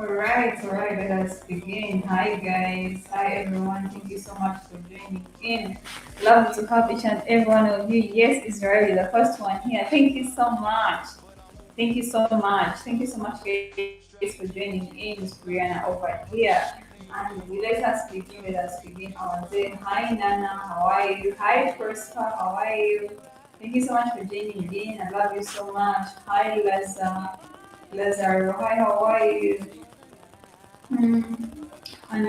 All right, let us begin. Hi, guys. Hi, everyone. Thank you so much for joining in. Love to have each and every one of you. Yes, Israel, the first one here. Thank you so much. Thank you so much. Thank you so much, guys, for joining in. It's Brianna over here. And let us begin. Let us begin our day. Hi, Nana. How are you? Hi, Prosper. How are you? Thank you so much for joining in. I love you so much. Hi, Lazaro. Hi, how are you? Mm. And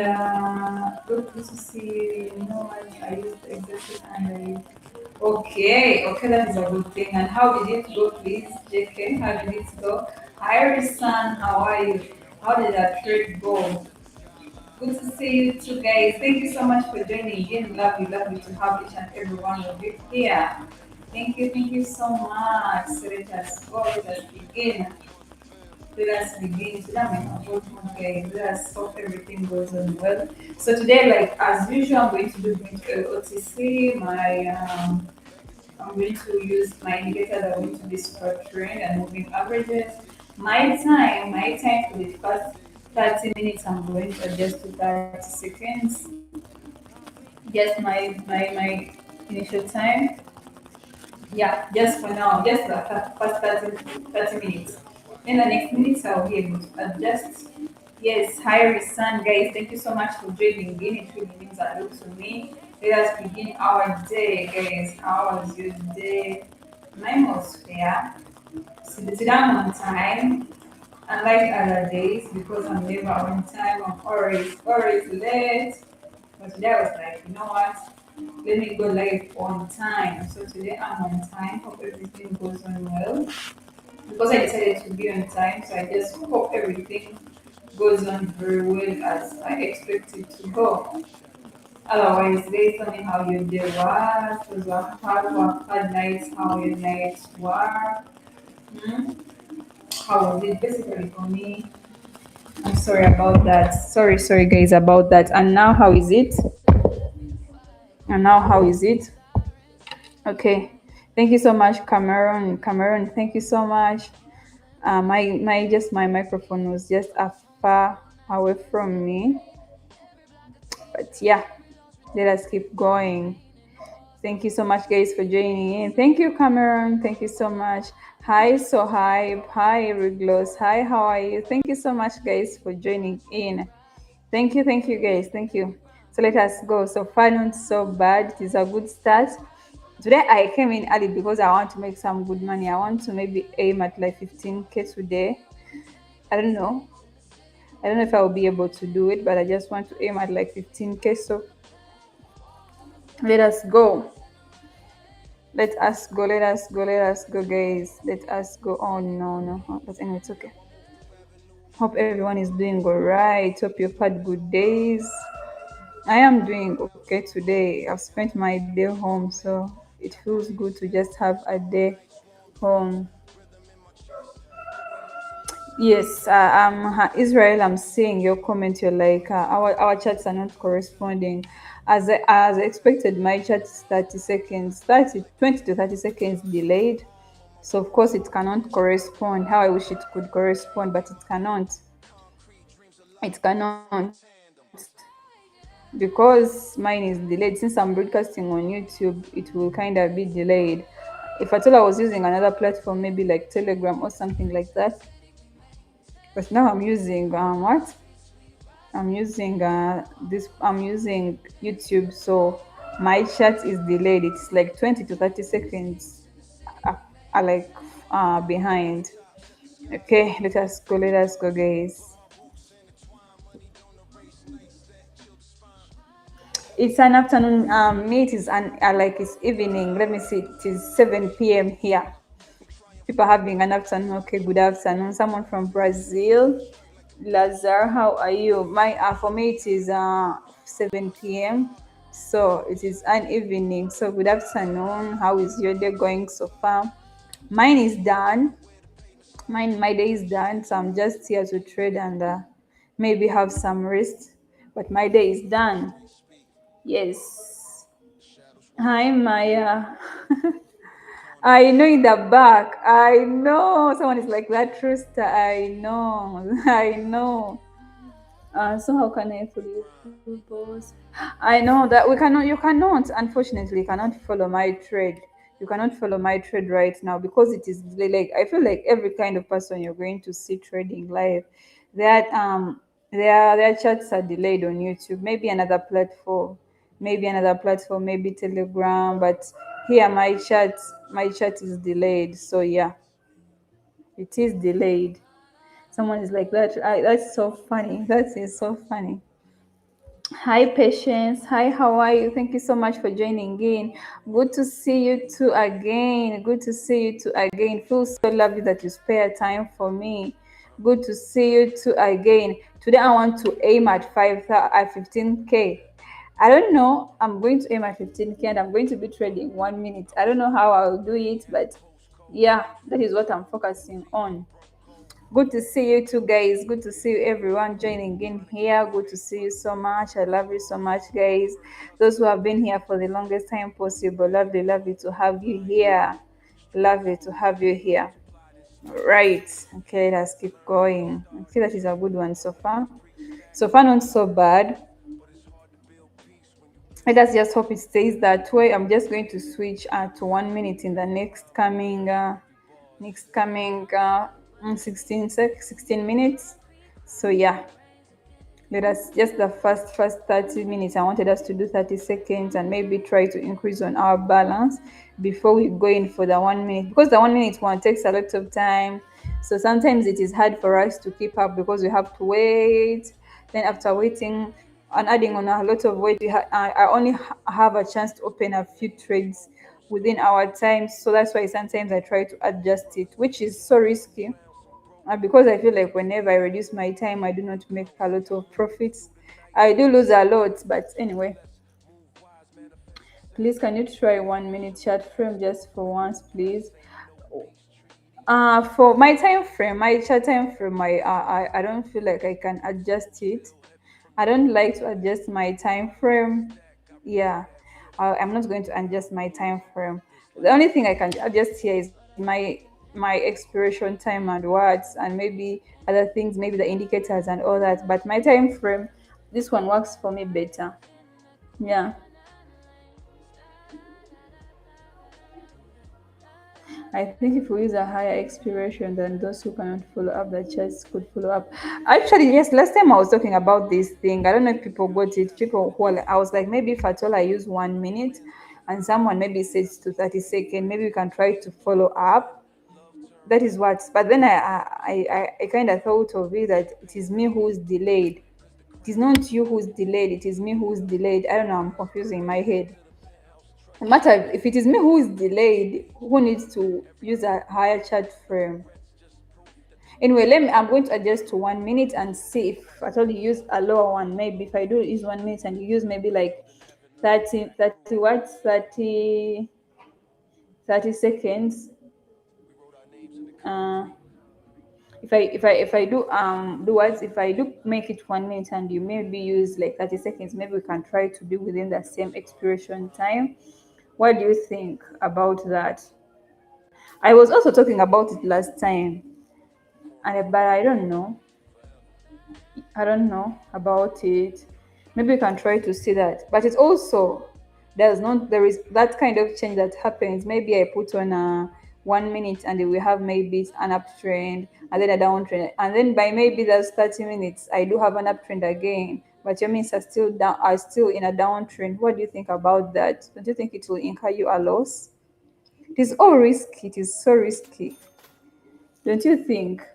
good to see you. You know, I used the exercise and okay, that is a good thing. And how did it go, please, JK? How did it go? Hi, son, how are you? How did that trip go? Good to see you too, guys. Thank you so much for joining in. Love you to have each and every one of you here. Thank you so much. So let us go, let us begin. Let us begin. Today I'm in a good mood, guys. Let us hope everything goes on well. So today, like as usual, I'm going to do OTC. I'm going to use my indicators are going to be super trend and moving averages. My time for the first 30 minutes, I'm going to adjust to 30 seconds. Just my initial time. Yeah, just for now, just the first 30 minutes. In the next minutes, I'll be able to adjust. Yes, hi, Risan, guys. Thank you so much for joining in. It really means a lot to me. Let us begin our day, guys. How was your day? Mine was fair. So today I'm on time. Unlike other days, because I'm never on time, I'm always late. But today I was like, you know what? Let me go live on time. So today I'm on time. Hope everything goes on well. Because I decided to be on time, so I just hope everything goes on very well as I expect it to go. Otherwise, based on how your day was, those hard nights, how your nights were. Hmm? How was it? Basically, for me, I'm sorry about that. Sorry, guys, about that. And now, how is it? And now, how is it? Okay. Thank you so much, Cameron. Cameron, thank you so much. My microphone was just far away from me, but yeah, let us keep going. Thank you so much, guys, for joining in. Thank you, Cameron. Thank you so much. Hi, Sohaib. Hi, Riglos. Hi, how are you? Thank you so much, guys, for joining in. Thank you, guys. Thank you. So let us go. So far, not so bad. It is a good start. Today I came in early because I want to make some good money. I want to maybe aim at like 15K today. I don't know. I don't know if I will be able to do it, but I just want to aim at like 15K. So let us go. Let us go, guys. Let us go. Oh, no. Oh, but anyway, it's okay. Hope everyone is doing all right. Hope you've had good days. I am doing okay today. I've spent my day home, so it feels good to just have a day home. Yes, Israel, I'm seeing your comment. You're like, our chats are not corresponding. As I expected, my chat is 30 seconds, 20 to 30 seconds delayed. So, of course, it cannot correspond. How I wish it could correspond, but it cannot. It cannot. Because mine is delayed. Since I'm broadcasting on YouTube, it will kind of be delayed. If I told I was using another platform, maybe like Telegram or something like that, but now I'm using what? I'm using YouTube, so my chat is delayed. It's like 20 to 30 seconds uh, are like behind. Okay, let us go, guys. It's an afternoon. Me, it is like it's evening. Let me see. It is 7 p.m. here. People having an afternoon. Okay, good afternoon. Someone from Brazil. Lazar, how are you? My for me it is 7 p.m. So it is an evening. So good afternoon. How is your day going so far? Mine is done. My day is done. So I'm just here to trade and maybe have some rest. But my day is done. Yes. Hi Maya. I know in the back. I know someone is like that Trista. I know. I know. So how can I follow you, boss? I know that we cannot. You cannot. Unfortunately, you cannot follow my trade. You cannot follow my trade right now because it is like I feel like every kind of person you're going to see trading live, that their chats are delayed on YouTube. Maybe another platform, maybe Telegram. But here my chat is delayed. So yeah, it is delayed. Someone is like that. That's so funny. That is so funny. Hi, Patience. Hi, how are you? Thank you so much for joining in. Good to see you too again. Good to see you too again. Feels so lovely that you spare time for me. Good to see you too again. Today I want to aim at 15K. I don't know. I'm going to aim at 15K and I'm going to be trading 1 minute. I don't know how I'll do it, but yeah, that is what I'm focusing on. Good to see you too, guys. Good to see you, everyone joining in here. Good to see you so much. I love you so much, guys. Those who have been here for the longest time possible. Lovely to have you here. Lovely to have you here. Right. Okay, let's keep going. I feel that is a good one so far. So far, not so bad. Let us just hope it stays that way. I'm just going to switch to 1 minute in the next coming 16 minutes. So yeah, let us just the first 30 minutes. I wanted us to do 30 seconds and maybe try to increase on our balance before we go in for the 1 minute, because the 1 minute one takes a lot of time. So sometimes it is hard for us to keep up because we have to wait. Then after waiting and adding on a lot of weight, I only have a chance to open a few trades within our time. So that's why sometimes I try to adjust it, which is so risky, because I feel like whenever I reduce my time, I do not make a lot of profits. I do lose a lot, but anyway. Please, can you try 1 minute chart frame just for once, please? For my time frame, my chart time frame, I don't feel like I can adjust it. I don't like to adjust my time frame. Yeah, I'm not going to adjust my time frame. The only thing I can adjust here is my expiration time and words, and maybe other things, maybe the indicators and all that. But my time frame, this one works for me better. Yeah. I think if we use a higher expiration, then those who cannot follow up the charts could follow up. Actually, yes, last time I was talking about this thing. I don't know if people got it. People who I was like, maybe if at all I use 1 minute and someone maybe says to 30 seconds, maybe we can try to follow up. That is what. But then I kind of thought of it that it is me who's delayed. It is not you who's delayed. It is me who's delayed. I don't know. I'm confusing my head. No matter if it is me who is delayed, who needs to use a higher chart frame. Anyway, I'm going to adjust to 1 minute and see if at all you use a lower one. Maybe if I do use 1 minute and you use maybe like 30 what, 30 seconds. Uh, if I do what, if I do make it 1 minute and you maybe use like 30 seconds, maybe we can try to do within the same expiration time. What do you think about that? I was also talking about it last time, and but I don't know about it. Maybe we can try to see that. But it's also there is that kind of change that happens. Maybe I put on a 1 minute and we have maybe an uptrend and then a downtrend. And then by maybe those 30 minutes I do have an uptrend again. But your minutes are still in a downtrend. What do you think about that? Don't you think it will incur you a loss? It is all risky. It is so risky. Don't you think?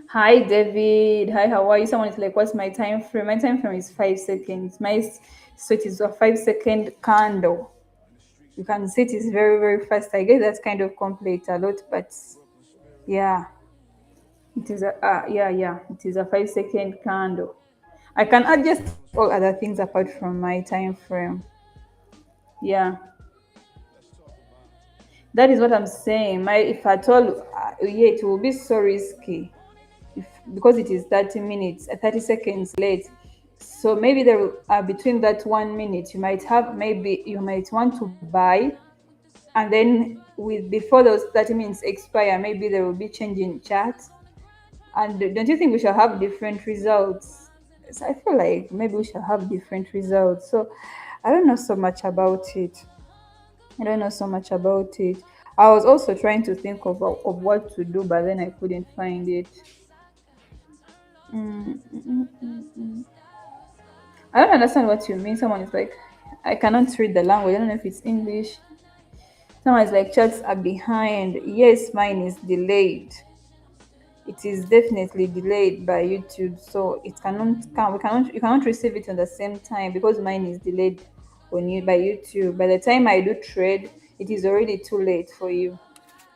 Hi, David. Hi, how are you? Someone is like, what's my time frame? My time frame is 5 seconds. So it is a 5 second candle. You can see it is very, very fast. I guess that's kind of complete a lot, but yeah, it is it is a 5 second candle. I can adjust all other things apart from my time frame. Yeah, that is what I'm saying. If at all, yeah, it will be so risky. Because it is 30 minutes, 30 seconds late. So maybe there between that 1 minute, you might want to buy and then with before those 30 minutes expire, maybe there will be change in chat. And don't you think we shall have different results? So I feel like maybe we shall have different results. So I don't know so much about it. I don't know so much about it. I was also trying to think of what to do, but then I couldn't find it. Mm, mm, mm, mm, mm. I don't understand what you mean. Someone is like, I cannot read the language. I don't know if it's English. Someone is like, chats are behind. Yes, mine is delayed. It is definitely delayed by YouTube, so it we cannot you cannot receive it on the same time because mine is delayed on you by YouTube. By the time I do trade, it is already too late for you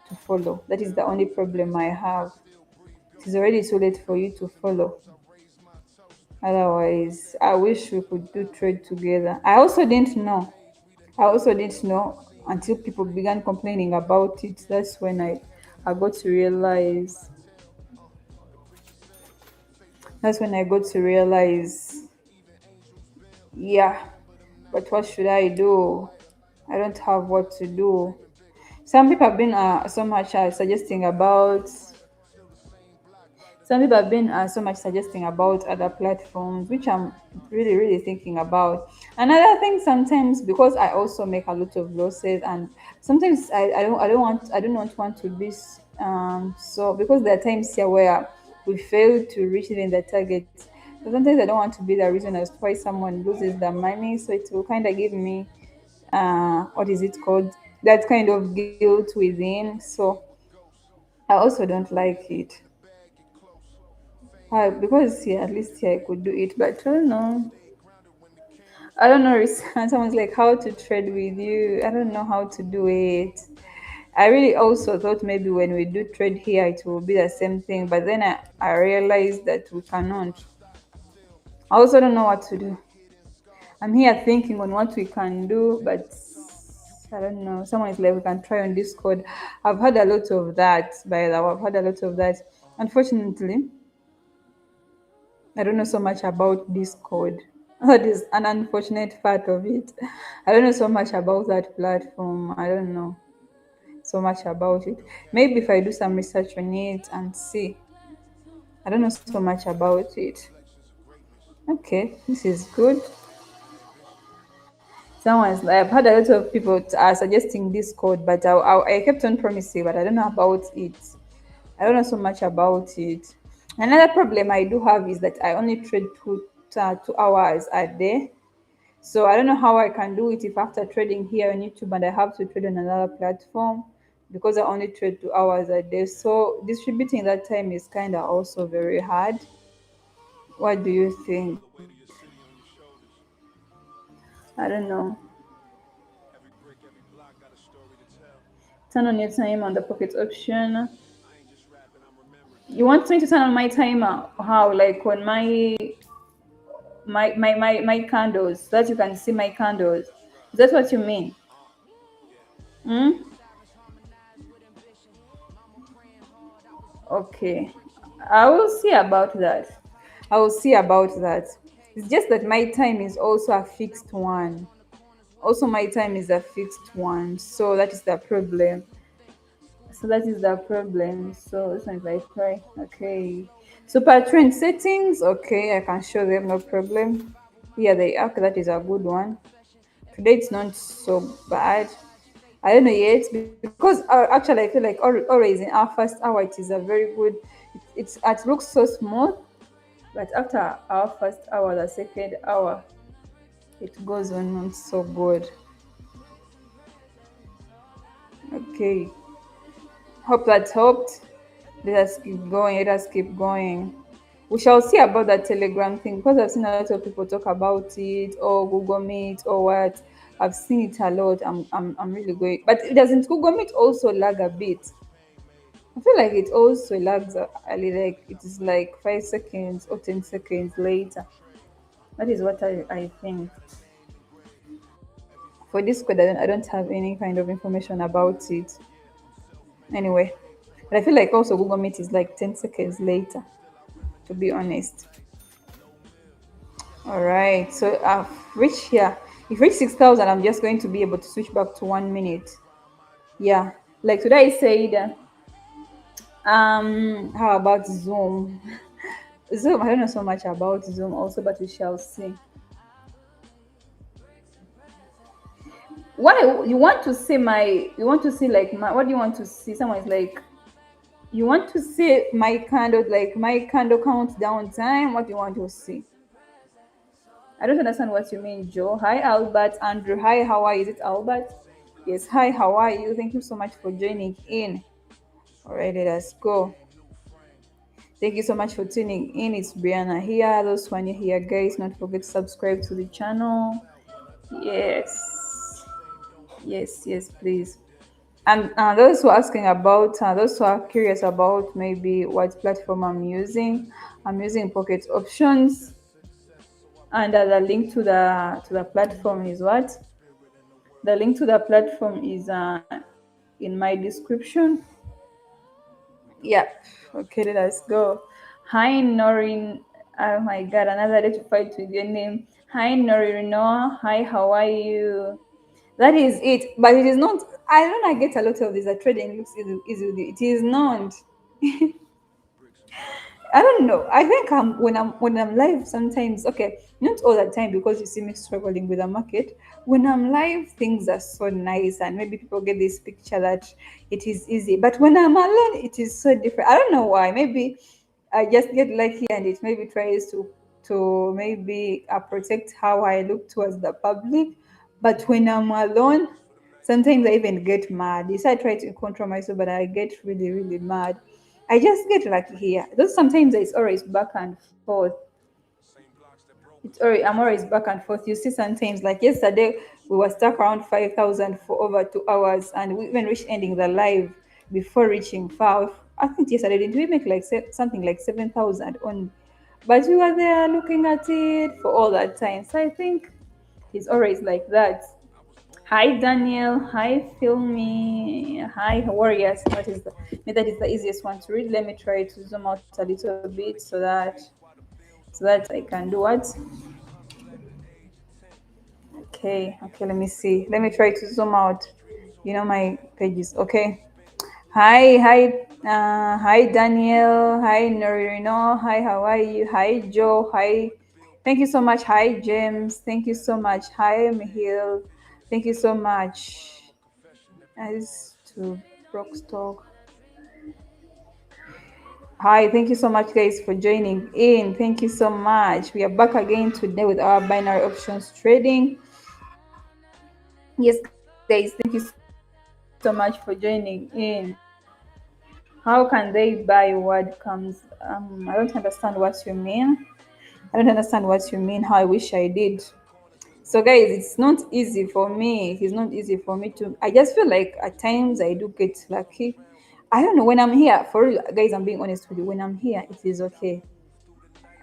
to follow. That is the only problem I have. It is already too late for you to follow. Otherwise, I wish we could do trade together. I also didn't know until people began complaining about it. That's when I got to realize. That's when I got to realize, yeah, but what should I do? I don't have what to do. Some people have been so much suggesting about Some people have been so much suggesting about other platforms, which I'm really, really thinking about. Another thing, sometimes because I also make a lot of losses, and sometimes I do not want to be so, because there are times here where we fail to reach even the target. So sometimes I don't want to be the reason as to why someone loses the money. So it will kind of give me what is it called? That kind of guilt within. So I also don't like it. Because here, at least here I could do it, but I don't know. I don't know. And someone's like, how to trade with you. I don't know how to do it. I really also thought maybe when we do trade here, it will be the same thing. But then I realized that we cannot. I also don't know what to do. I'm here thinking on what we can do, but I don't know. Someone is like, we can try on Discord. I've had a lot of that, by the way. I've had a lot of that. Unfortunately, I don't know so much about Discord. That is an unfortunate part of it. I don't know so much about that platform. I don't know so much about it. Maybe if I do some research on it and see. I don't know so much about it. Okay, this is good. I've had a lot of people are suggesting Discord, but I kept on promising, but I don't know about it. I don't know so much about it. Another problem I do have is that I only trade 2 hours a day. So I don't know how I can do it if after trading here on YouTube and I have to trade on another platform, because I only trade 2 hours a day. So distributing that time is kind of also very hard. What do you think? I don't know. Turn on your timer on the pocket option. You want me to turn on my timer? How? Like on my candles, so that you can see my candles. Is that what you mean? Hmm? Okay. I will see about that. I will see about that. It's just that my time is also a fixed one. Also, my time is a fixed one. So that is the problem. So that is the problem. So this one is like try. Okay. Super trend settings. Okay, I can show them, no problem. Here they are. Okay, that is a good one. Today it's not so bad. I don't know yet, because actually I feel like always in our first hour it is a very good. It looks so smooth, but after our first hour, the second hour, it goes on not so good. Okay, hope that helped. Let us keep going. Let us keep going. We shall see about that Telegram thing, because I've seen a lot of people talk about it, or Google Meet, or what. I've seen it a lot. I'm really going, but doesn't Google Meet also lag a bit? I feel like it also lags like it is like 5 seconds or 10 seconds later. That is what I think. For Discord, I don't have any kind of information about it. Anyway, but I feel like also Google Meet is like 10 seconds later, to be honest. All right, so I've reached here. If reached 6,000, I'm just going to be able to switch back to 1 minute. Yeah, like today I said, how about Zoom? Zoom, I don't know so much about Zoom also, but we shall see. You want to see you want to see like what do you want to see? Someone is like, you want to see my candle countdown time? What do you want to see? I don't understand what you mean, Joe. Hi, Albert. Andrew. Hi, how are you? Is it Albert? Yes. Hi, how are you? Thank you so much for joining in. All right, let us go. Thank you so much for tuning in. It's Brianna here. Those who are new here, guys, not forget to subscribe to the channel. Yes. Yes, yes, please. And those who are asking about, those who are curious about maybe what platform I'm using Pocket Options, and the link to the platform is what? The link to the platform is in my description. Yep. Okay, let us go. Hi, Norin. Oh my God, another day to fight with your name. Hi, Norino. Hi, how are you? That is it. But it is not. I don't know. I get a lot of this. That trading looks easy. It is not. I don't know. I think when I'm live sometimes, okay, not all the time because you see me struggling with the market. When I'm live, things are so nice and maybe people get this picture that it is easy. But when I'm alone, it is so different. I don't know why. Maybe I just get lucky and it maybe tries to maybe protect how I look towards the public. But when I'm alone, sometimes I even get mad. Yes, I try to control myself, but I get really, really mad. I just get lucky here. Though sometimes it's always back and forth. I'm always back and forth. You see, sometimes like yesterday, we were stuck around 5,000 for over 2 hours, and we even reached ending the live before reaching five. I think yesterday didn't we make like something like 7,000 on, but we were there looking at it for all that time. So I think it's always like that. Hi Daniel, hi Filmy, hi Warriors. What is the maybe that is the easiest one to read. Let me try to zoom out a little bit so that I can do what? Okay, let me see. Let me try to zoom out. My pages. Okay. Hi Daniel. Hi Norino. Hi, how are you? Hi Joe. Hi. Thank you so much. Hi James. Thank you so much. Hi Mihiel. Thank you so much. As to Brockstock. Hi, thank you so much, guys, for joining in. Thank you so much. We are back again today with our binary options trading. Yes, guys, thank you so much for joining in. How can they buy what comes? I don't understand what you mean. I don't understand what you mean. How I wish I did. So, guys, it's not easy for me. It is not easy for me to. I just feel like at times I do get lucky. I don't know when I'm here. For real, guys, I'm being honest with you. When I'm here, it is okay.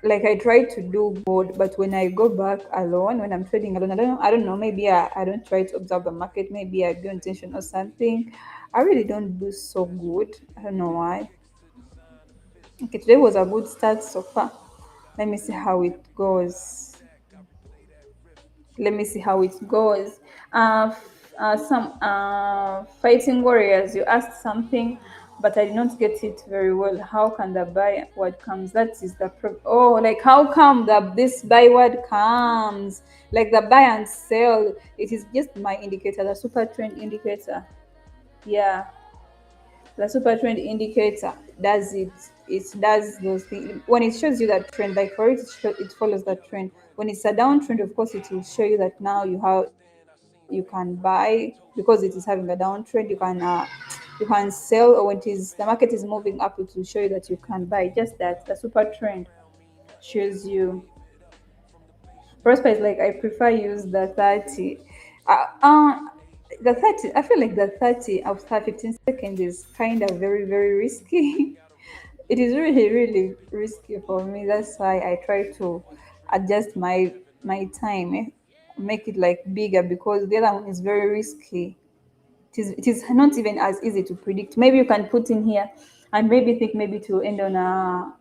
Like I try to do good, but when I go back alone, when I'm trading alone, I don't know. Maybe I don't try to observe the market. Maybe I do intention or something. I really don't do so good. I don't know why. Okay, today was a good start so far. Let me see how it goes. Let me see how it goes. Some fighting warriors, you asked something, but I did not get it very well. How can the buy word comes? That is the oh, like how come that this buy word comes? Like the buy and sell, it is just my indicator, the super trend indicator. Yeah, the super trend indicator does it. It does those things when it shows you that trend. Like for it, it follows that trend. When it's a downtrend, of course, it will show you that now you can buy because it is having a downtrend. You can sell, or when the market is moving up, it will show you that you can buy. Just that the super trend shows you. Prosper is like I prefer use the 30. Uh, uh, the 30, I feel like the 30 after 15 seconds is kind of very, very risky. It is really, really risky for me. That's why I try to adjust my time, make it like bigger because the other one is very risky. It is not even as easy to predict. Maybe you can put in here and maybe think maybe to end on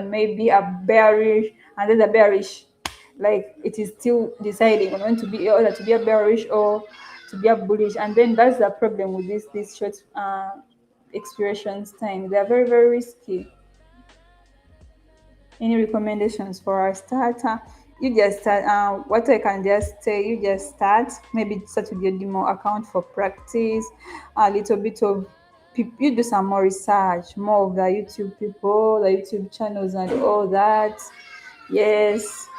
maybe a bearish, and then the bearish, like it is still deciding on when to be, either to be a bearish or to be a bullish, and then that's the problem with these short expirations time. They are very, very risky. Any recommendations for a starter? You just start. What I can just say, you just start. Maybe start with your demo account for practice. A little bit of you do some more research, more of the YouTube people, the YouTube channels, and all that. Yes,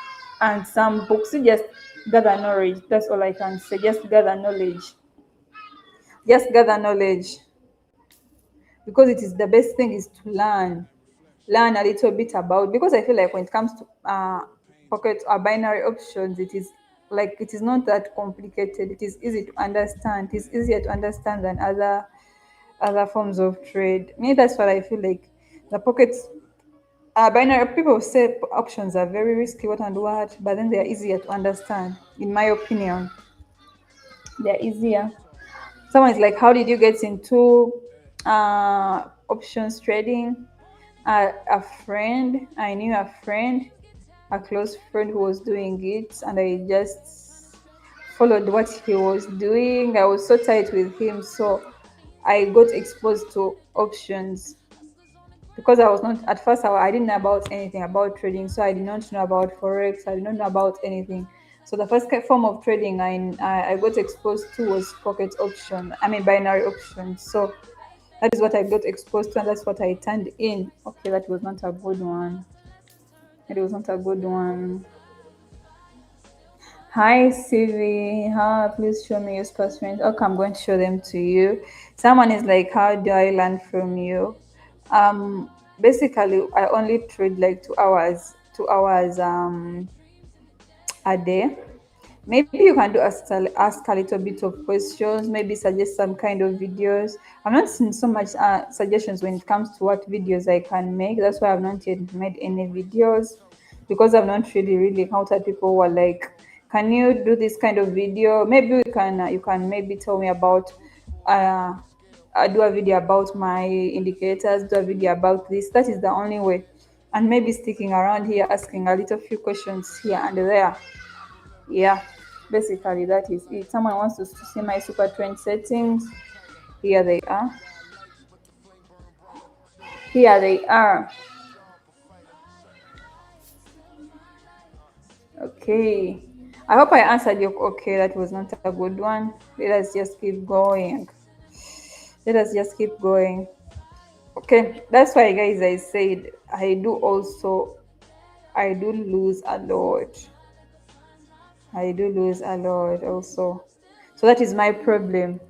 and some books. You just gather knowledge. That's all I can say. Just gather knowledge. Just gather knowledge, because it is the best thing is to learn a little bit about, because I feel like when it comes to pocket or binary options, it is like it is not that complicated. It is easy to understand. It is easier to understand than other forms of trade. Me, that's what I feel like. The pockets binary people say options are very risky, what and what, but then they are easier to understand. In my opinion, they are easier. Someone is like, how did you get into options trading? A friend, I knew a friend, a close friend who was doing it, and I just followed what he was doing. I was so tight with him, so I got exposed to options, because I was not at first. I didn't know about anything about trading, so I did not know about forex. I did not know about anything. So the first form of trading I got exposed to was pocket option. I mean binary options. So that is what I got exposed to, and that's what I turned in. Okay, that was not a good one. It was not a good one. Hi, CV. How? Please show me your past friends. Okay, I'm going to show them to you. Someone is like, how do I learn from you? Basically, I only trade like 2 hours a day. Maybe you can do ask a little bit of questions, maybe suggest some kind of videos. I'm not seeing so much suggestions when it comes to what videos I can make. That's why I've not yet made any videos, because I've not really encountered people who are like, can you do this kind of video? Maybe you can maybe tell me about uh I do a video about my indicators, do a video about this. That is the only way. And maybe sticking around here, asking a little few questions here and there. Yeah, basically that is it. Someone wants to see my super trend settings. Here they are. Here they are. Okay, I hope I answered you. Okay, that was not a good one. Let us just keep going. Let us just keep going. Okay, that's why guys, I said I do lose a lot. I do lose a lot also. So that is my problem.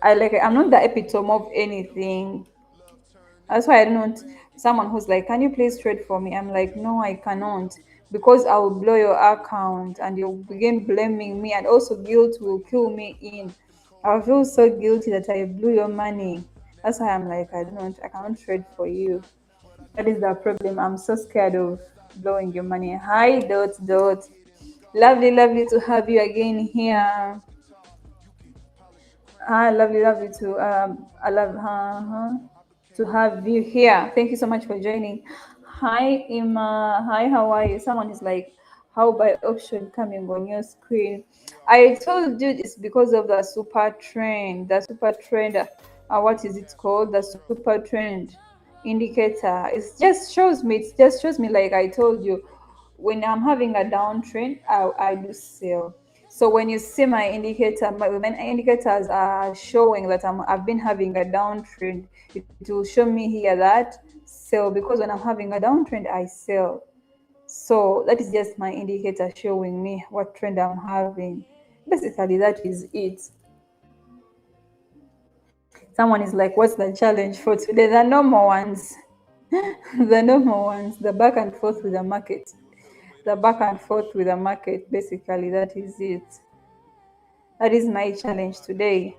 I'm not the epitome of anything. That's why I don't want someone who's like, can you please trade for me? I'm like, no, I cannot, because I will blow your account and you'll begin blaming me, and also guilt will kill me in. I'll feel so guilty that I blew your money. That's why I'm like, I cannot trade for you. That is the problem. I'm so scared of blowing your money. Hi, Dot. Lovely to have you again here. Hi, lovely I love to have you here. Thank you so much for joining. Hi, Emma. Hi, how are you? Someone is like, how by option coming on your screen? I told you it's because of the super trend. The super trend. What is it called? The super trend indicator. It just shows me like I told you. When I'm having a downtrend, I do sell. So when you see my indicator, my indicators are showing that I've been having a downtrend, it will show me here that sell, because when I'm having a downtrend, I sell. So that is just my indicator showing me what trend I'm having. Basically, that is it. Someone is like, what's the challenge for today? The normal ones. The normal ones, the back and forth with the market. The back and forth with the market. Basically, that is it. That is my challenge today.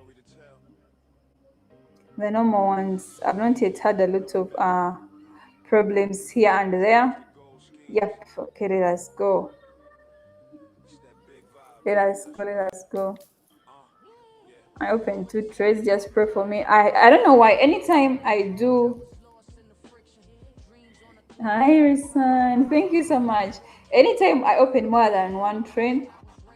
The normal ones, I've not yet had a lot of problems here and there. Yep. Okay, let us go. Let us go. I open 2 trades. Just pray for me. I don't know why. Anytime I do. Hi, Risan. Thank you so much. Anytime I open more than one trade,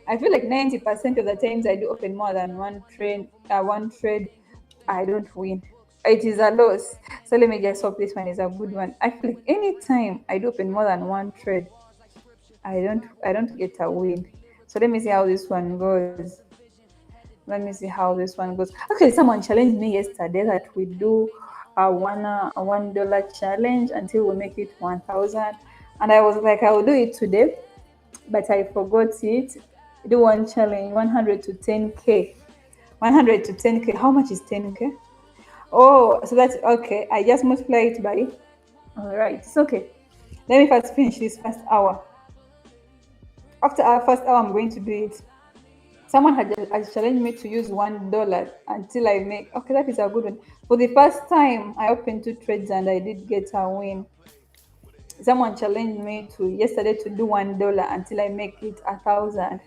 I feel like 90% of the times I do open more than one trade, I don't win. It is a loss. So let me just hope this one is a good one. I feel like anytime I do open more than one trade, I don't get a win. So let me see how this one goes. Let me see how this one goes. Actually, someone challenged me yesterday that we do a $1 challenge until we make it 1,000, and I was like, I will do it today, but I forgot it. Do one challenge, 100 to 10k, 100 to 10k. How much is 10k? Oh, so that's okay. I just multiply it by. All right, it's okay. Let me first finish this first hour. After our first hour, I'm going to do it. Someone had challenged me to use $1 until I make. Okay, that is a good one. For the first time, I opened two trades and I did get a win. Someone challenged me to yesterday to do $1 until I make it 1,000,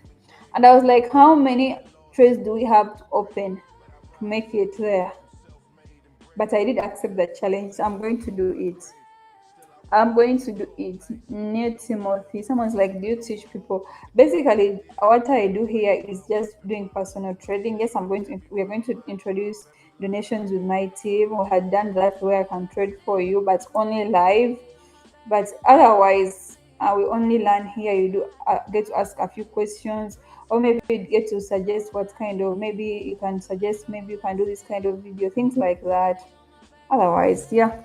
and I was like, how many trades do we have to open to make it there? But I did accept the challenge. So I'm going to do it. I'm going to do it. New Timothy. Someone's like, do you teach people? Basically, what I do here is just doing personal trading. Yes, we are going to introduce donations with my team. We had done that where I can trade for you, but only live. But otherwise, we only learn here. You do get to ask a few questions, or maybe you get to suggest what kind of. Maybe you can suggest. Maybe you can do this kind of video, things like that. Otherwise, yeah,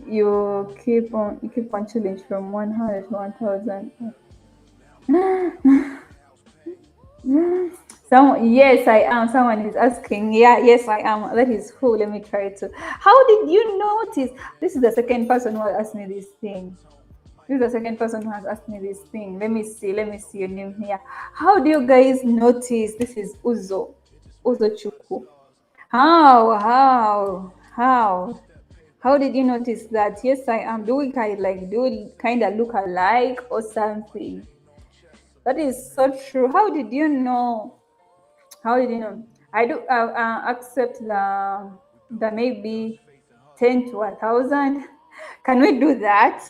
you keep on chilling from 100 to 1,000. Yes, I am. Someone is asking. Yeah, yes, I am. That is who. Let me try to. How did you notice? This is the second person who has asked me this thing. This is the second person who has asked me this thing. Let me see. Let me see your name here. How do you guys notice? This is Uzo Chuku. How? How did you notice that? Yes, I am. Do we kind of look alike or something? That is so true. How did you know? How did you know? I do accept the maybe 10 to 1,000. Can we do that?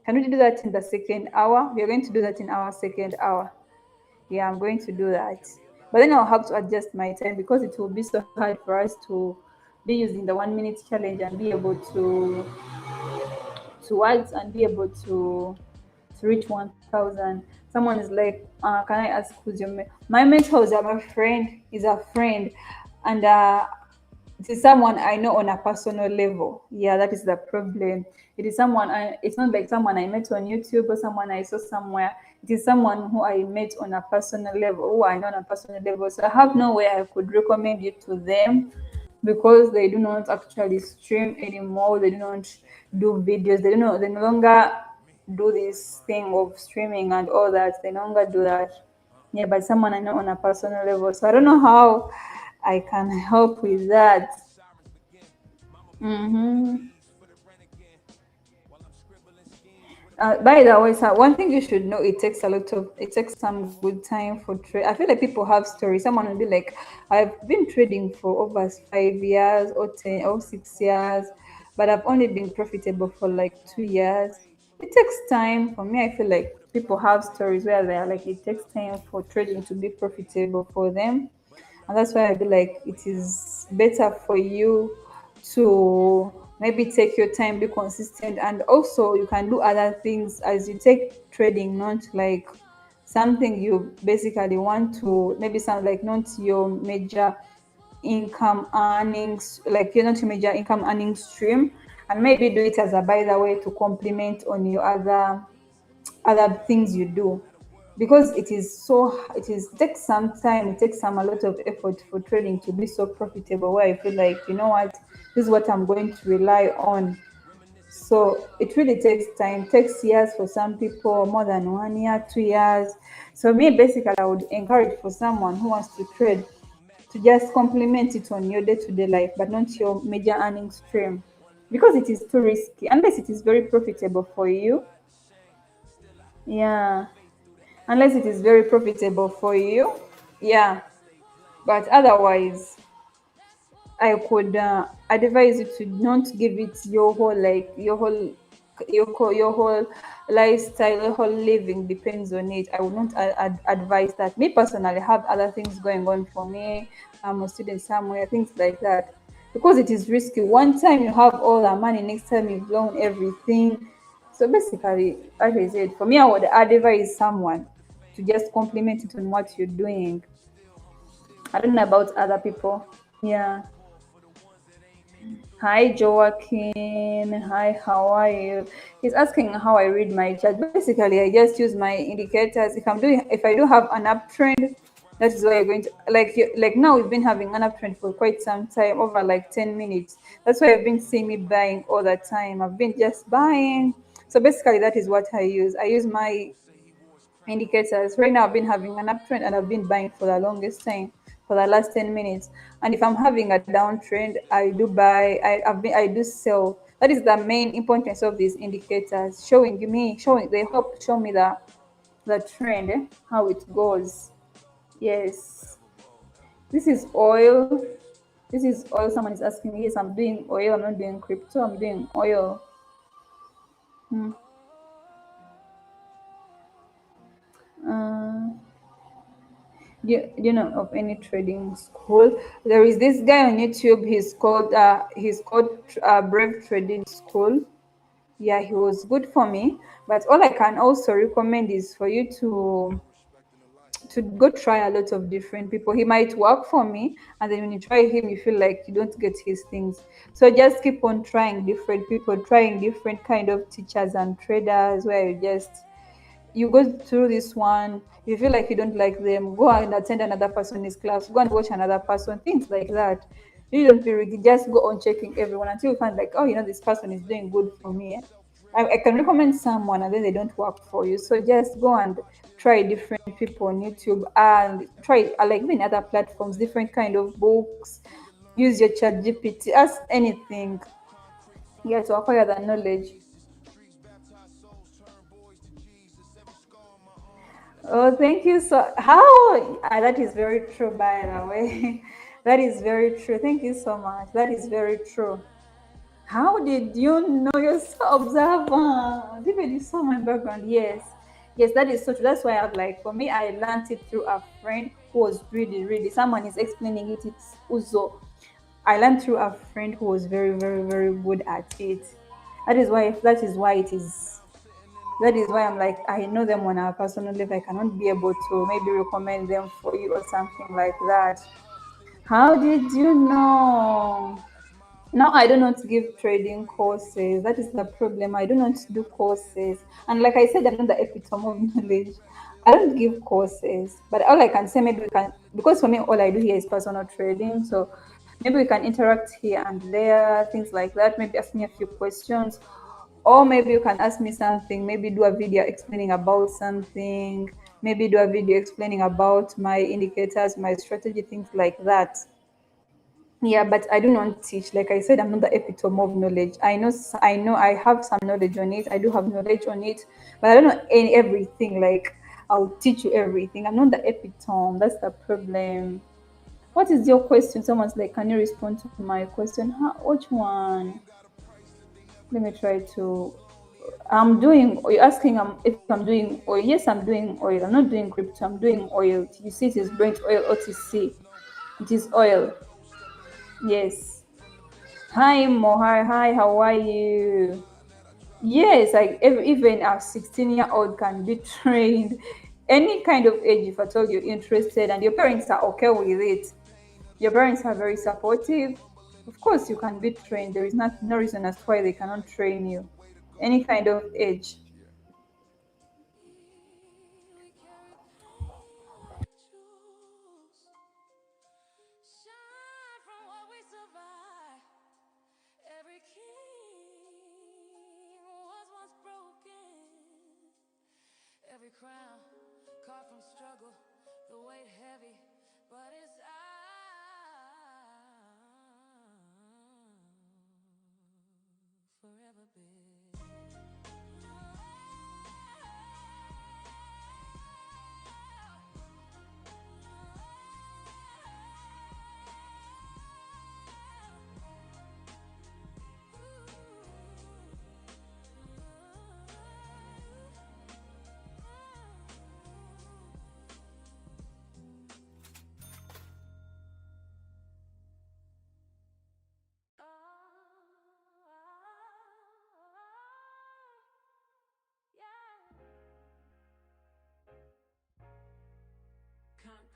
Can we do that in the second hour? We are going to do that in our second hour. Yeah, I'm going to do that. But then I'll have to adjust my time because it will be so hard for us to be using the 1 minute challenge and be able to words and be able to reach 1,000. Someone is like, can I ask who's your mate? My mentor is a friend, is a friend, and it is someone I know on a personal level. Yeah, that is the problem. It is someone it's not like someone I met on YouTube or someone I saw somewhere. It is someone who I met on a personal level, who I know on a personal level. So I have no way I could recommend you to them because they do not actually stream anymore. They do not do videos. They no longer do this thing of streaming and all that. They no longer do that. Yeah, but someone I know on a personal level. So I don't know how I can help with that. Mm-hmm. By the way, sir, one thing you should know, it takes some good time for trade. I feel like people have stories. Someone will be like, I've been trading for over 5 years or 10 or 6 years, but I've only been profitable for like 2 years. It takes time. For me, I feel like people have stories where they're like, it takes time for trading to be profitable for them. And that's why I feel like it is better for you to maybe take your time, be consistent, and also you can do other things as you take trading, not like something you basically want to maybe sound like not your major income earnings, like you're not your major income earning stream, and maybe do it as a by the way to complement on your other things you do, because it takes some time, it takes some a lot of effort for trading to be so profitable, where I feel like, you know what, this is what I'm going to rely on. So it really takes time, takes years for some people, more than 1 year, 2 years. So me, basically, I would encourage for someone who wants to trade to just complement it on your day-to-day life, but not your major earning stream, because it is too risky unless it is very profitable for you. Yeah, unless it is very profitable for you. Yeah, but otherwise, I could advise you to not give it your whole your whole lifestyle, your whole living depends on it. I would not advise that. Me personally, I have other things going on for me. I'm a student somewhere, things like that, because it is risky. One time you have all the money, next time you've blown everything. So basically, like I said, for me, I would advise someone to just compliment it on what you're doing. I don't know about other people. Yeah. Hi Joaquin. Hi, how are you? He's asking how I read my chart. Basically, I just use my indicators. If I do have an uptrend, that is why you're going to like now we've been having an uptrend for quite some time, over like 10 minutes. That's why I've been seeing me buying all the time. I've been just buying. So basically, that is what I use. I use my indicators. Right now, I've been having an uptrend and I've been buying for the longest time, for the last 10 minutes. And if I'm having a downtrend, I do buy, I do sell. That is the main importance of these indicators, showing, they help show me the trend, how it goes. Yes. This is oil. This is oil. Someone is asking me, yes, I'm doing oil. I'm not doing crypto. I'm doing oil. Hmm. Uh, do you know of any trading school? There is this guy on YouTube. He's called Brave Trading School. Yeah, he was good for me. But all I can also recommend is for you to go try a lot of different people. He might work for me, and then when you try him, you feel like you don't get his things. So just keep on trying different people, trying different kind of teachers and traders, where you go through this one, you feel like you don't like them, go and attend another person's class, go and watch another person, things like that. You don't be rigid, just go on checking everyone until you find like, oh, this person is doing good for me. I can recommend someone and then they don't work for you. So just go and try different people on YouTube and try like even other platforms, different kind of books. Use your chat GPT, ask anything. Yeah, to acquire the knowledge. Oh, thank you. So, how? That is very true, by the way. That is very true. Thank you so much. That is very true. How did you know? You're so observant. Even you saw my background. Yes. Yes, that is so true. That's why for me, I learned it through a friend who was really, really, someone is explaining it. It's Uzo. I learned through a friend who was very, very, very good at it. That is why it is that is why I'm like, I know them on a personal level. I cannot be able to maybe recommend them for you or something like that. How did you know? Now I do not give trading courses. That is the problem. I do not do courses. And like I said, I'm not the epitome of knowledge. I don't give courses. But all I can say, maybe we can, because for me, all I do here is personal trading. So maybe we can interact here and there, things like that. Maybe ask me a few questions. Or maybe you can ask me something, maybe do a video explaining about something, maybe do a video explaining about my indicators, my strategy, things like that. Yeah, but I do not teach. Like I said, I'm not the epitome of knowledge. I know I have some knowledge on it. I do have knowledge on it, but I don't know everything. Like I'll teach you everything. I'm not the epitome. That's the problem. What is your question? Someone's like, can you respond to my question? Which one? Let me try to. I'm doing. You're asking if I'm doing oil. Yes, I'm doing oil. I'm not doing crypto. I'm doing oil. You see, it is Brent oil OTC. It is oil. Yes. Hi, Mohar. Hi, how are you? Yes, like even a 16-year-old can be trained. Any kind of age, if at all you're interested, and your parents are okay with it, your parents are very supportive. Of course, you can be trained. There is no reason as to why they cannot train you. Any kind of age.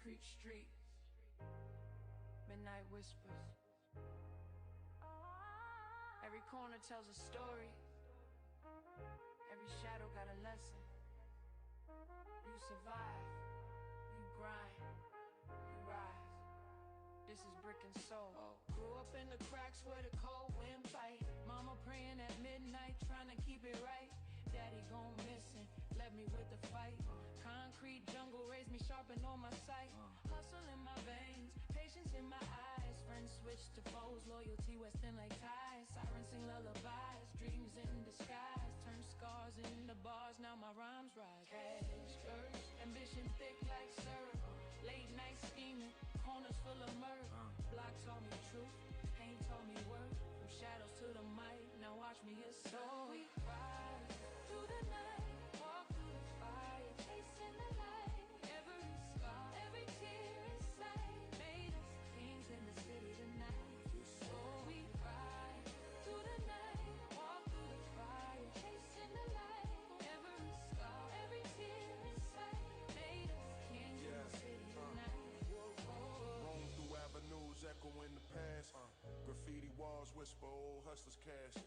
Concrete street, midnight whispers. Every corner tells a story. Every shadow got a lesson. You survive, you grind, you rise. This is brick and soul. Grew up in the cracks where the cold wind fight. Mama praying at midnight, trying to keep it right. Daddy gone missing, left me with the fight. Concrete jungle raised me, sharpened on my sight. Hustle in my veins, patience in my eyes. Friends switch to foes, loyalty western like ties. Sirens sing lullabies, dreams in disguise. Turn scars into bars, now my rhymes rise. Cash first, ambition thick like syrup. Late night scheming, corners full of murder. Block taught me truth, pain taught me worth. From shadows to the might, now watch me assault. We rise through the night, walk through the fire, chasing the light. Every scar, every tear inside made us kings in the city tonight. So we rise through the night, walk through the fire, chasing the light. Every scar, every tear inside made us kings in the city tonight. Roam through avenues, echoing the past. Graffiti walls whisper old hustlers cast.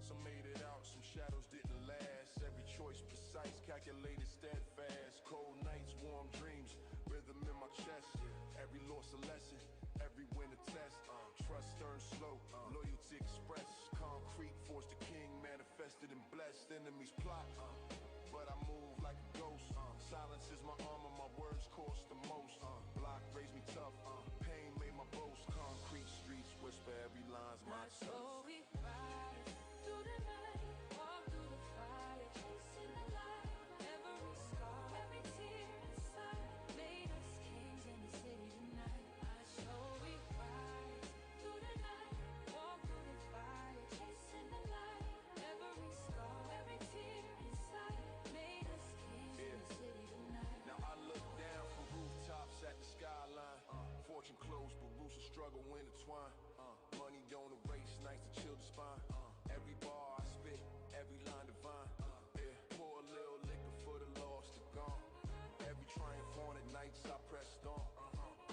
Some made it out, some shadows didn't last. Every choice precise, calculated, steadfast. Cold nights, warm dreams, rhythm in my chest. Every loss a lesson, every win a test. Trust turned slow, loyalty expressed. Concrete forced the king, manifested and blessed. Enemies plot, but I move like a ghost. Silence is my armor, my words cost the most. Block raised me tough, pain made my boast. Concrete streets whisper every line's my So truth. we rise through the night, walk through the fire, chasing the light. Every scar, every tear inside made us kings in the city tonight. So we rise through the night, walk through the fire, chasing the light. Every scar, every tear inside made us kings in the city tonight. Now I look down from rooftops at the skyline. Fortune closed, but roots of struggle intertwine. Money don't erase, nights to chill the spine. Every bar I spit, every line divine. Pour a little liquor for the lost and gone. Every triumph on at nights I pressed on.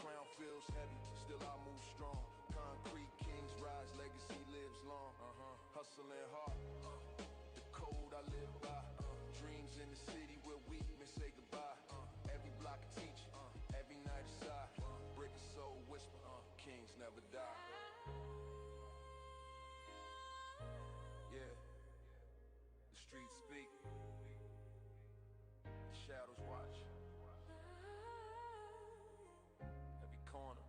Crown feels heavy, still I move strong. Concrete kings rise, legacy lives long. Hustling hard, the code I live by. Dreams in the city where weakness say goodbye. Every block a teacher, every night a sigh. Brick and soul whisper, kings never die. Yeah, the streets speak, the shadows watch. Every corner,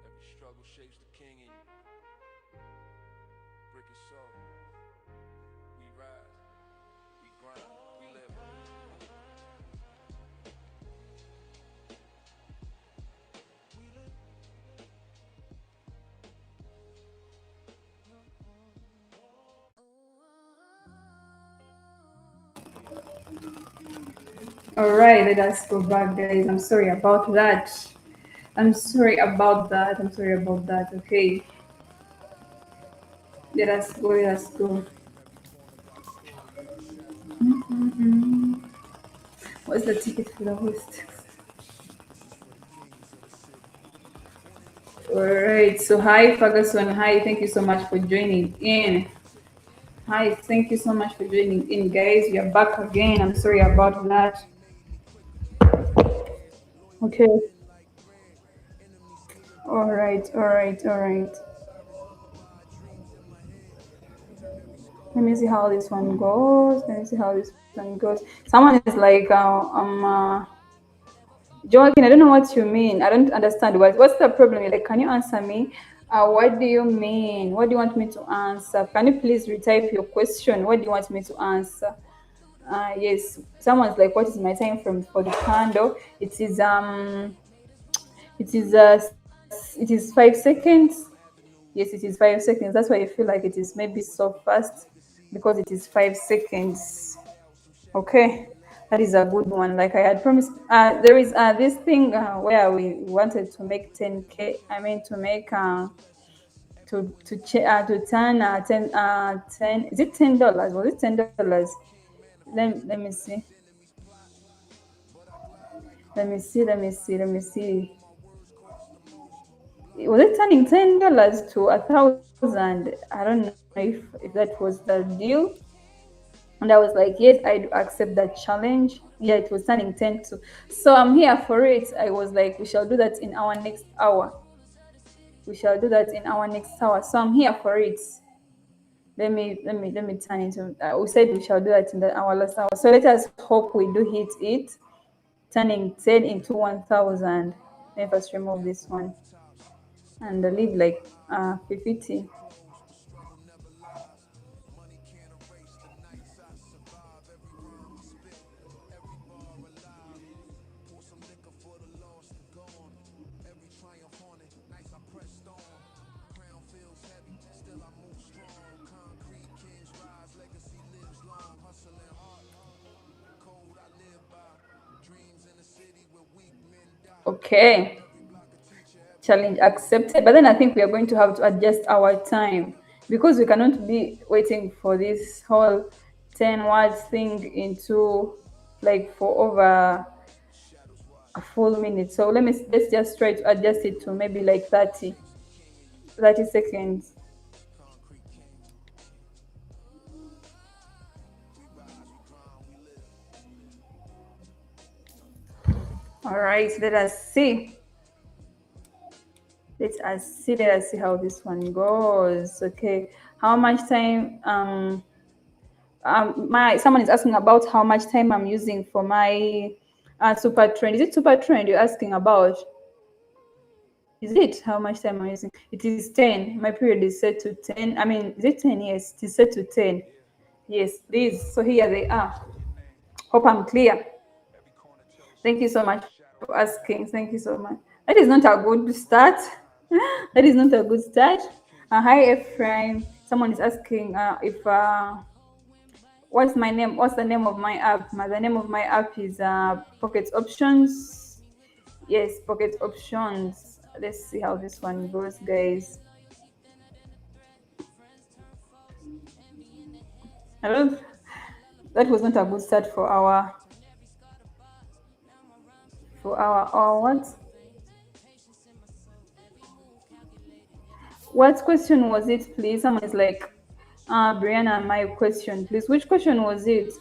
every struggle shapes the king in you. Brick and soul, we rise, we grind, we live. All right, let us go back, guys. I'm sorry about that. I'm sorry about that. I'm sorry about that. Okay, let us go. Let us go. What's the ticket for the host? All right. So hi, Ferguson. Hi. Thank you so much for joining in. Hi. Thank you so much for joining in, guys. We are back again. I'm sorry about that. Okay. All right. All right. All right. Let me see how this one goes. Let me see how this one goes. Someone is like, Joaquin, I don't know what you mean. I don't understand. What's the problem? You're like, can you answer me? What do you mean? What do you want me to answer? Can you please retype your question? What do you want me to answer? Yes. Someone's like, what is my time frame for the candle? It is 5 seconds. Yes, it is 5 seconds. That's why I feel like it is maybe so fast because it is 5 seconds. Okay, that is a good one. Like I had promised, there is this thing where we wanted to make 10K. I mean to make to turn 10. Is it $10? Was it $10? Let me see. Let me see. Let me see. Let me see. Was it turning $10 to 1,000? I don't know if that was the deal. And I was like, yes, I do accept that challenge. Yeah, it was turning 10 to. So I'm here for it. I was like, we shall do that in our next hour. We shall do that in our next hour. So I'm here for it. Let me turn into. We said we shall do that in our last hour. So let us hope we do hit it. Turning 10 into 1,000. Let us remove this one and leave like 50. Okay, challenge accepted. But then I think we are going to have to adjust our time because we cannot be waiting for this whole 10 words thing into like for over a full minute. So let's just try to adjust it to maybe like 30 seconds. All right, let us see. Let us see how this one goes. Okay, how much time my someone is asking about how much time I'm using for my super trend. Is it super trend you're asking about? Is it how much time I'm using? It is 10. My period is set to 10. I mean, is it 10? Yes, it is set to 10. Yes, these. So here they are. Hope I'm clear. Thank you so much for asking. Thank you so much. That is not a good start. That is not a good start. Hi, Ephraim. Someone is asking if what's my name? What's the name of my app? The name of my app is Pocket Options. Yes, Pocket Options. Let's see how this one goes, guys. I don't. That was not a good start for our what? What question was it, please? Someone is like, Brianna, my question, please. Which question was it?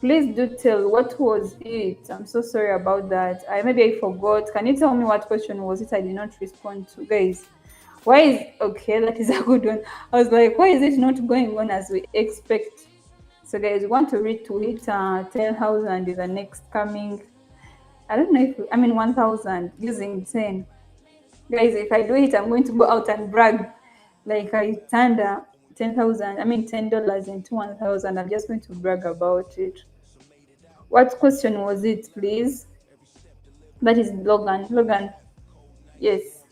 Please do tell what was it. I'm so sorry about that. Maybe I forgot. Can you tell me what question was it I did not respond to, guys? Why is okay? That is a good one. I was like, why is it not going on as we expect? So, guys, we want to read to hit 10,000 is the next coming. I don't know if I mean 1,000 using 10. Guys, if I do it, I'm going to go out and brag. Like I turned 10,000. I mean $10 into 1,000. I'm just going to brag about it. What question was it, please? That is Logan. Logan. Yes.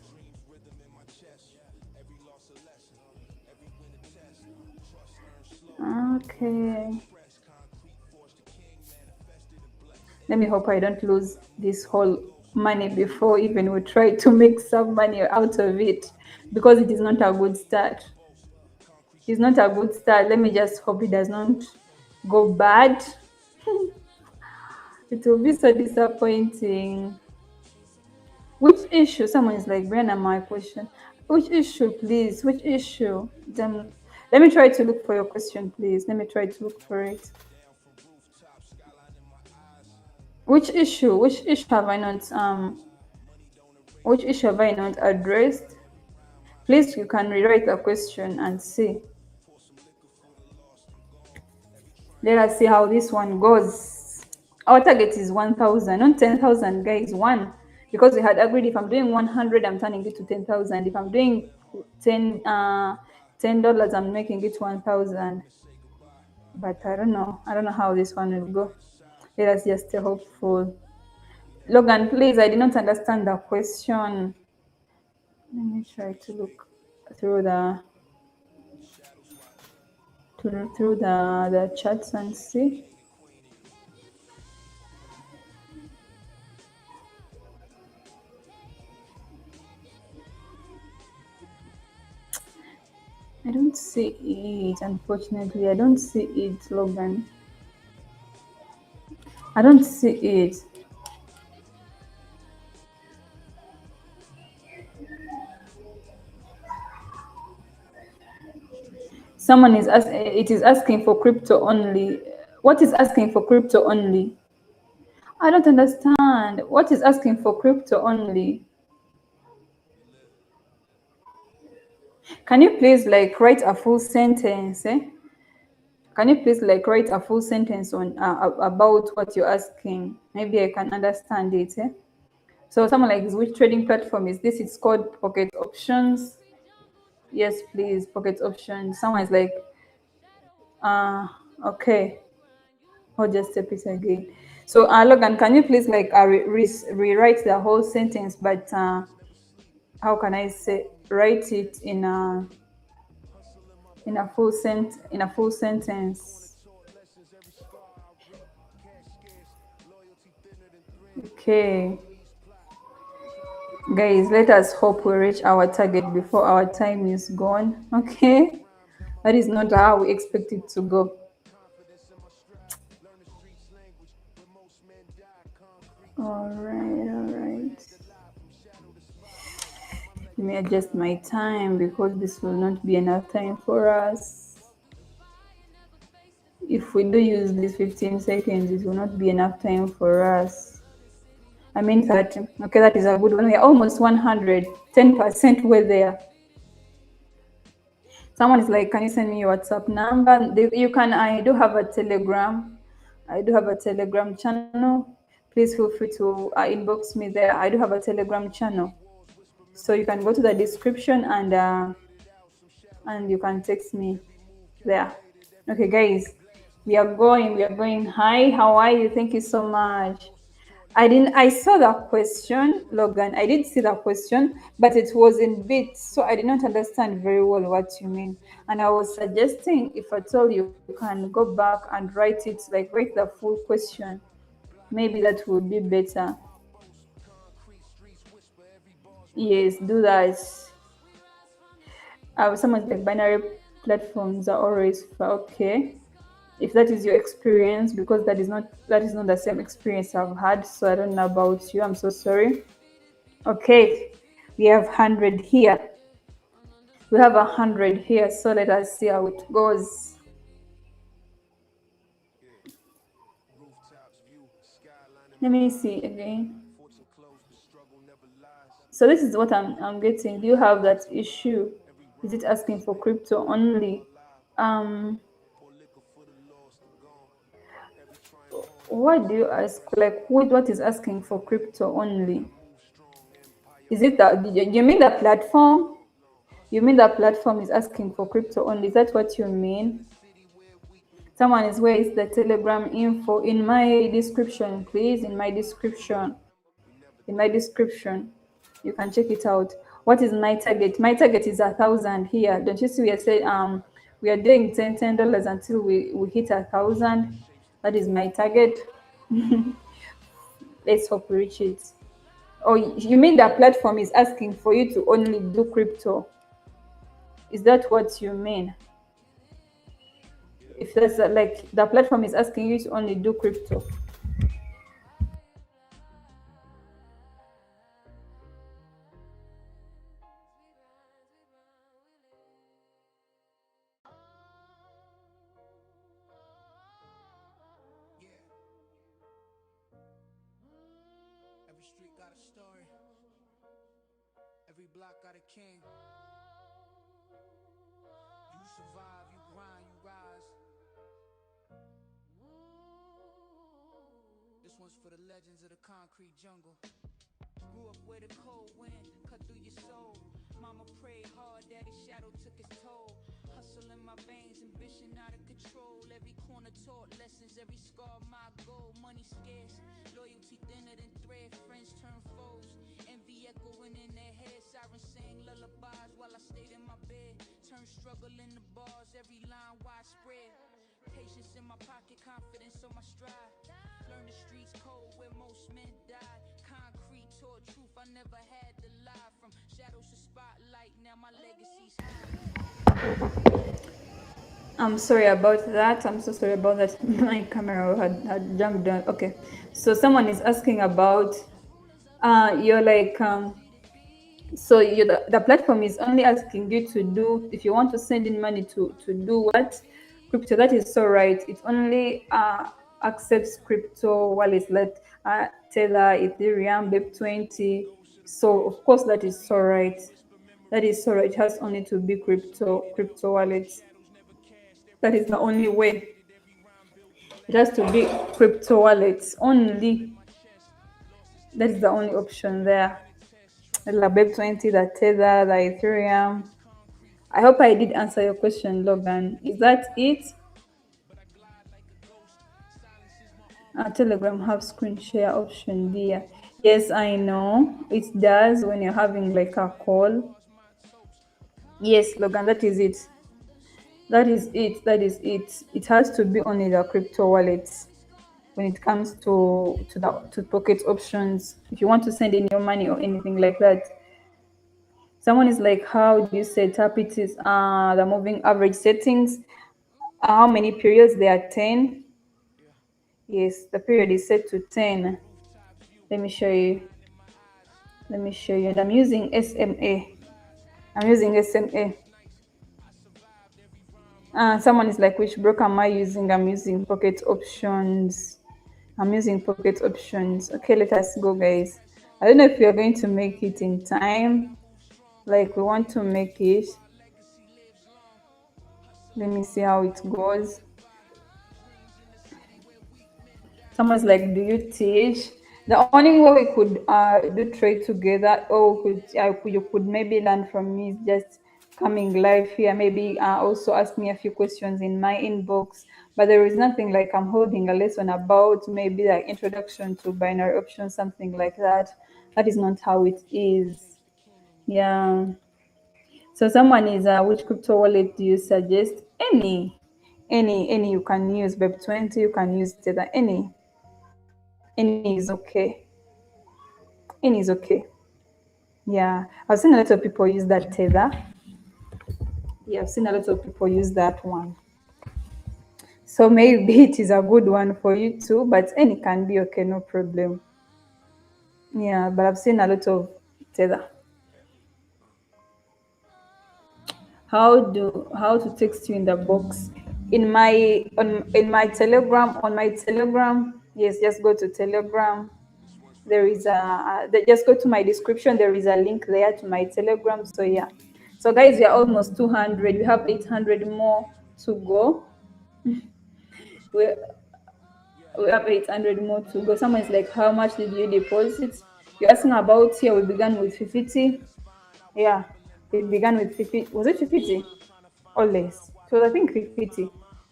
Okay. Let me hope I don't lose this whole money before even we try to make some money out of it, because it is not a good start. It's not a good start. Let me just hope it does not go bad. It will be so disappointing. Which issue? Someone is like, Brenna, my question. Which issue, please? Which issue? Then let me try to look for your question, please. Let me try to look for it. Which issue? Which issue have I not which issue have I not addressed? Please, you can rewrite the question and see. Let us see how this one goes. Our target is 1,000, not 10,000, guys. One, because we had agreed if I'm doing 100, I'm turning it to 10,000. If I'm doing $10, I'm making it 1,000. But I don't know. I don't know how this one will go. Let us just stay hopeful. Logan, please, I did not understand the question. Let me try to look through the chats and see. I don't see it, unfortunately. I don't see it, Logan. I don't see it. It is asking for crypto only. What is asking for crypto only? I don't understand. What is asking for crypto only? Can you please like write a full sentence? Can you please like write a full sentence on about what you're asking? Maybe I can understand it. So someone like, which trading platform is this? It's called Pocket Options. Yes, please, Pocket Options. Someone is like, okay. I'll just step it again. So, Logan, can you please like rewrite the whole sentence? But how can I say write it in a full sentence? Okay, guys, let us hope we reach our target before our time is gone. Okay, that is not how we expect it to go. All right, all right. Let me adjust my time because this will not be enough time for us. If we do use these 15 seconds, it will not be enough time for us. I mean 30. Okay, that is a good one. We are almost 100. 10% we're there. Someone is like, can you send me your WhatsApp number? You can. I do have a Telegram. I do have a Telegram channel. Please feel free to inbox me there. I do have a Telegram channel. So you can go to the description and you can text me there. Okay, guys, we are going. Hi, how are you? Thank you so much. I saw that question, Logan. I did see that question, but it was in bits, so I did not understand very well what you mean. And I was suggesting if at all you can go back and write it, like write the full question. Maybe that would be better. Yes, do that. Someone's like binary platforms are always okay. If that is your experience, because that is not the same experience I've had, so I don't know about you. I'm so sorry. Okay, we have 100 here. We have 100 here, so let us see how it goes. Let me see again. So this is what I'm getting. Do you have that issue? Is it asking for crypto only? What do you ask? Like, what is asking for crypto only? Is it that you mean the platform? You mean the platform is asking for crypto only? Is that what you mean? Someone is, where is the Telegram info? In my description, please. In my description. You can check it out. What is my target? My target is 1,000 here. Don't you see we are saying we are doing $10 until we hit 1,000. That is my target. Let's hope we reach it. Oh, you mean the platform is asking for you to only do crypto? Is that what you mean? If that's like the platform is asking you to only do crypto. Every street got a story. Every block got a king. You survive, you grind, you rise. This one's for the legends of the concrete jungle. Grew up where the cold wind cut through your soul. Mama prayed hard, daddy's shadow took its toll. Hustle in my veins, ambition out of control. Every corner taught lessons, every scar my goal. Money scarce, loyalty thinner than thread. Friends turn foes, envy echoing in their head. Sirens sang lullabies while I stayed in my bed. Turn struggle into bars, every line widespread. Patience in my pocket, confidence on my stride. Learn the streets cold where most men died. Concrete taught truth, I never had to lie. From shadows to spotlight, now my legacy's high. I'm sorry about that. I'm so sorry about that. My camera had jumped down. Okay. So someone is asking about you're like So the platform is only asking you to do, if you want to send in money to do what? Crypto. That is so right. It only accepts crypto wallets like Tether, Ethereum, BEP20. So of course that is so right. That is so right. It has only to be crypto wallets. That is the only way. It has to be crypto wallets only. That is the only option there. The BEP20, the Tether, the Ethereum. I hope I did answer your question, Logan. Is that it? Telegram have screen share option there. Yes, I know. It does when you're having like a call. Yes, Logan, that is it. That is it. That is it. It has to be only the crypto wallets when it comes to pocket options. If you want to send in your money or anything like that. Someone is like, how do you set up? It is the moving average settings. How many periods? There are 10. Yes, the period is set to 10. Let me show you. Let me show you. And I'm using SMA. I'm using SMA. Someone is like, which broker am I using? I'm using Pocket Options. I'm using Pocket Options. Okay, let us go, guys. I don't know if we are going to make it in time. Like, we want to make it. Let me see how it goes. Someone's like, do you teach? The only way we could do trade together, or you could maybe learn from me, is just coming live here. Maybe also ask me a few questions in my inbox. But there is nothing like I'm holding a lesson about maybe like introduction to binary options, something like that. That is not how it is. Yeah. So someone is which crypto wallet do you suggest? Any you can use. BEP20, you can use Tether. Any is okay. Any is okay. Yeah, I've seen a lot of people use that Tether. Yeah, I've seen a lot of people use that one. So maybe it is a good one for you too, but any can be okay, no problem. Yeah, but I've seen a lot of Tether. How to text you in the box? In my Telegram, yes, just go to Telegram. There is just go to my description. There is a link there to my Telegram. So yeah. So guys, we are almost 200. We have 800 more to go. We we have 800 more to go. Someone is like, how much did you deposit? You're asking about here. We began with 50. Yeah, we began with 50. Was it 50 or less? It was, I think, 50.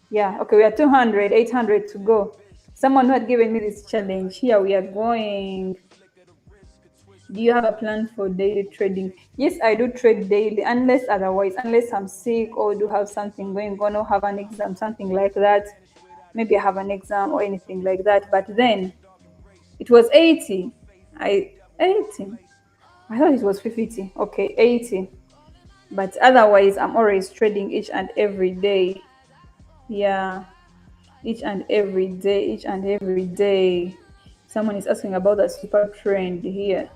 Yeah. Okay, we are 200. 800 to go. Someone who had given me this challenge. Here we are going. Do you have a plan for daily trading? Yes, I do trade daily, unless I'm sick or do have something going on or have an exam, something like that. Maybe I have an exam or anything like that. But then it was 80. 80. I thought it was 50. Okay, 80. But otherwise, I'm always trading each and every day. Yeah, each and every day, each and every day. Someone is asking about the super trend here.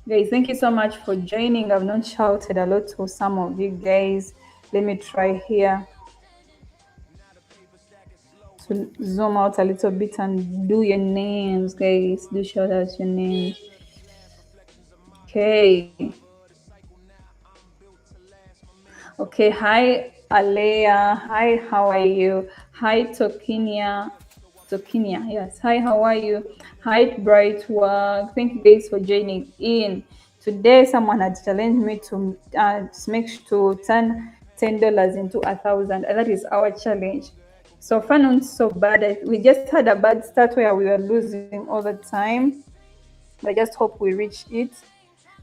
Guys, thank you so much for joining. I've not shouted a lot to some of you guys. Let me try here to zoom out a little bit and do your names, guys. Do shout out your names. Okay. Okay, hi Alea. Hi, how are you? Hi Tokinia. Tokinia, yes. Hi, how are you? Hi Bright Work. Thank you guys for joining in. Today someone had challenged me to to turn $10 into 1,000. And that is our challenge. So far not so bad. We just had a bad start where we were losing all the time. I just hope we reach it.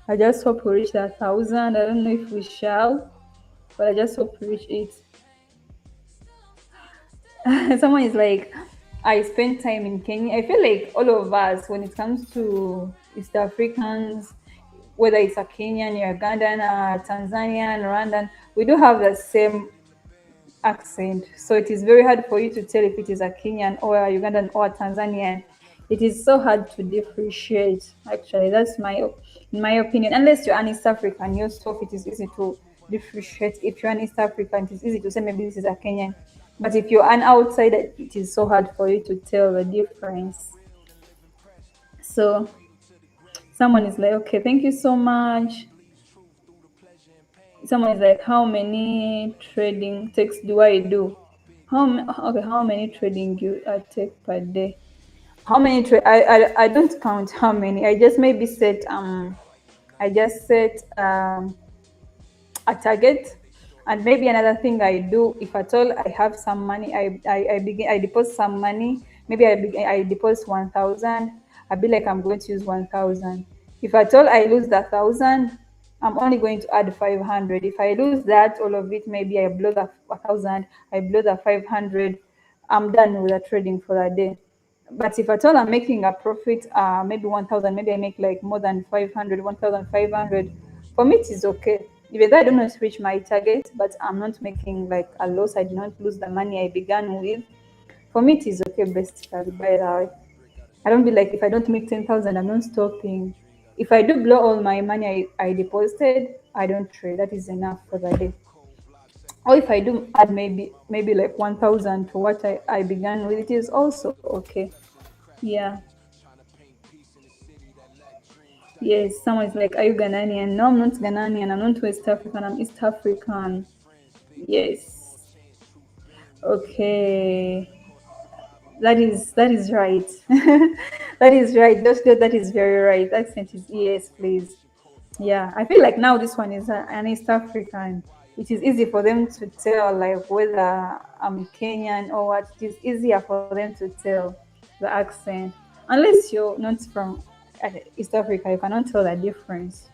I just hope we reach that 1,000. I don't know if we shall, but I just hope we reach it. Someone is like, I spent time in Kenya. I feel like all of us, when it comes to East Africans, whether it's a Kenyan, Ugandan, Tanzanian, Rwandan, we do have the same accent. So it is very hard for you to tell if it is a Kenyan or a Ugandan or a Tanzanian. It is so hard to differentiate. Actually, that's in my opinion. Unless you're an East African yourself, it is easy to differentiate. If you're an East African, it is easy to say maybe this is a Kenyan. But if you're an outsider, it is so hard for you to tell the difference. So someone is like, okay, thank you so much. Someone is like, how many trading takes do I do? Okay, how many trading you take per day? How many I don't count how many. I just maybe set I just set a target. And maybe another thing I do, if at all I have some money, I deposit some money. Maybe I deposit 1,000. I be like I'm going to use 1,000. If at all I lose that 1,000, I'm only going to add 500. If I lose that, all of it, maybe I blow the 1,000, I blow the 500. I'm done with the trading for that day. But if at all I'm making a profit, maybe 1,000, maybe I make like more than 500, 1,500. For me, it is okay. Even though I don't not reach my target, but I'm not making like a loss. I did not lose the money I began with. For me, it is okay, basically, by the way. I don't be like, if I don't make 10,000, I'm not stopping. If I do blow all my money I deposited, I don't trade. That is enough for the day. Or if I do add maybe like 1,000 to what I began with, it is also okay. Yeah. Yes, someone is like, are you Ghanaian? No, I'm not Ghanaian. I'm not West African. I'm East African. Yes. Okay. That is right. That is right. That is very right. Accent is yes, please. Yeah, I feel like now this one is an East African. It is easy for them to tell like whether I'm Kenyan or what. It is easier for them to tell the accent. Unless you're not from East Africa, you cannot tell the difference.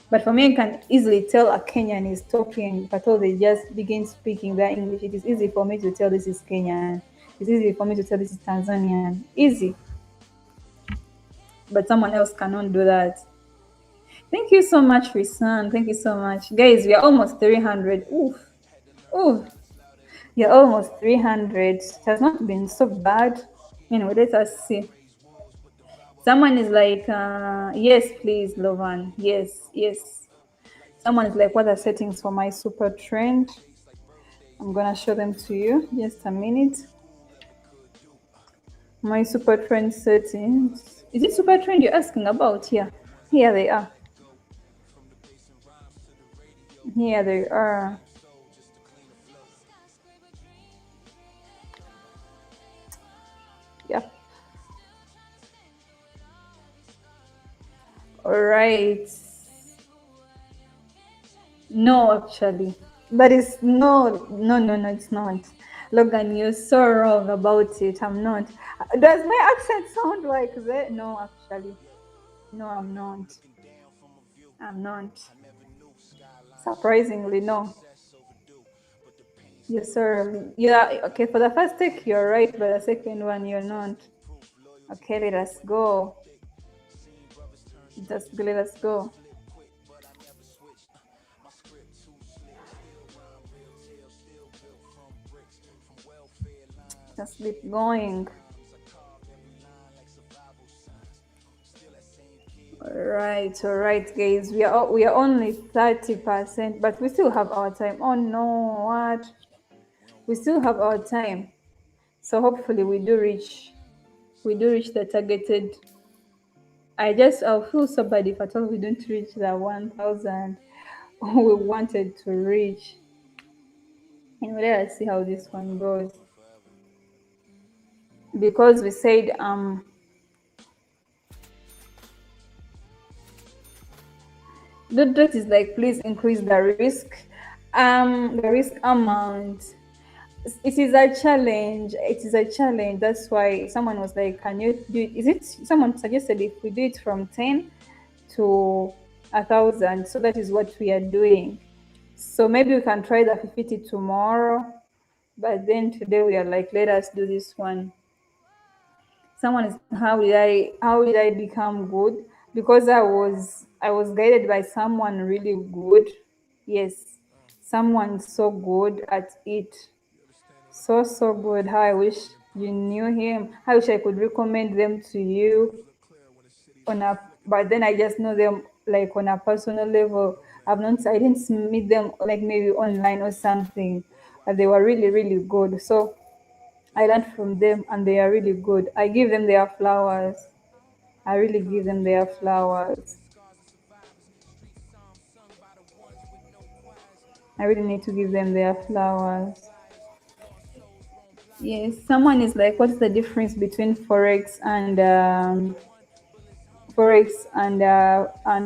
But for me, I can easily tell a Kenyan is talking, but all they just begin speaking their English. It is easy for me to tell this is Kenyan. It's easy for me to tell this is Tanzanian. Easy. But someone else cannot do that. Thank you so much, Risan. Thank you so much. Guys, we are almost 300. Oof. Oof. You're almost 300. It has not been so bad. Anyway, let us see. Someone is like, yes, please, Lovan. Yes, yes. Someone is like, what are settings for my super trend? I'm gonna show them to you. Just a minute. My super trend settings. Is it super trend you're asking about? Here. Here they are. Here they are. Yep. All right. No, actually. That is no, it's not. Logan, you're so wrong about it. I'm not. Does my accent sound like that? No, actually. No, I'm not. I'm not. Surprisingly, no. Yes, sir. Yeah, okay, for the first take, you're right, but the second one, you're not. Okay, let us go. Just let us go. Just keep going. All right, guys. We are only 30%, but we still have our time. Oh no, what? We still have our time. So hopefully we do reach the targeted. I'll feel so bad if at all we don't reach the 1,000 we wanted to reach. And let us see how this one goes. Because we said the is like, please increase the risk amount. It is a challenge. It is a challenge. That's why someone was like, can you do it? Is it someone suggested if we do it from 10 to 1,000? So that is what we are doing. So maybe we can try the 50 tomorrow. But then today we are like, let us do this one. Someone is, how did I become good? Because I was guided by someone really good. Yes, someone so good at it. So good. How I wish You knew him. I wish I could recommend them to you on a, but then I just know them like on a personal level. I didn't meet them like maybe online or something, but they were really, really good. So I learned from them and they are really good. I give them their flowers. I really give them their flowers. I really need to give them their flowers. Yes, someone is like, what's the difference between forex and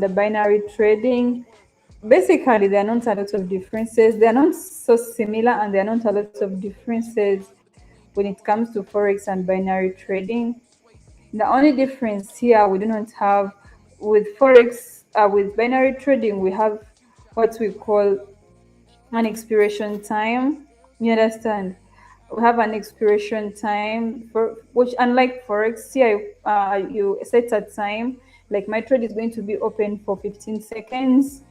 the binary trading? Basically, there are not a lot of differences. They are not so similar, and there are not a lot of differences when it comes to forex and binary trading. The only difference here we do not have with forex, with binary trading, we have what we call an expiration time. You understand? We have an expiration time for which, unlike forex, here you set a time. Like my trade is going to be open for 15 seconds,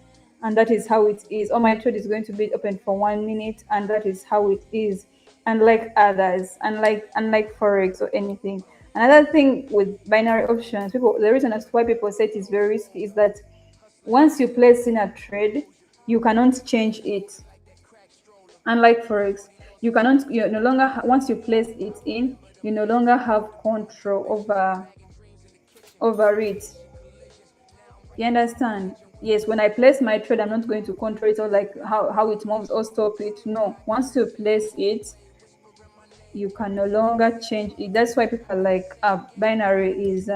and that is how it is. Or my trade is going to be open for 1 minute, and that is how it is. Unlike others, unlike forex or anything. Another thing with binary options, people, the reason as to why people say it is very risky is that once you place in a trade, you cannot change it. Unlike forex, you no longer once you place it in, you no longer have control over it. You understand? Yes, when I place my trade, I'm not going to control it or like how it moves or stop it. No, once you place it, you can no longer change it. That's why people like the binary is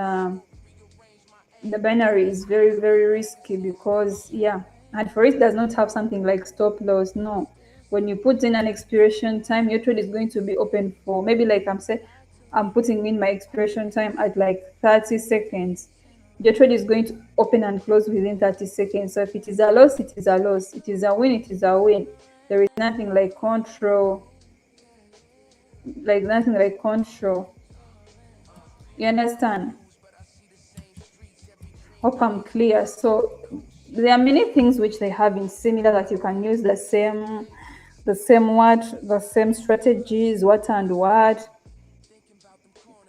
very, very risky because, yeah, and for it does not have something like stop loss. No, when you put in an expiration time, your trade is going to be open for maybe, like I'm saying, I'm putting in my expiration time at like 30 seconds. Your trade is going to open and close within 30 seconds. So if it is a loss, it is a loss. It is a win, it is a win. There is nothing like control, like nothing like control. You understand? Hope I'm clear. So there are many things which they have in similar that you can use the same strategies, what and what,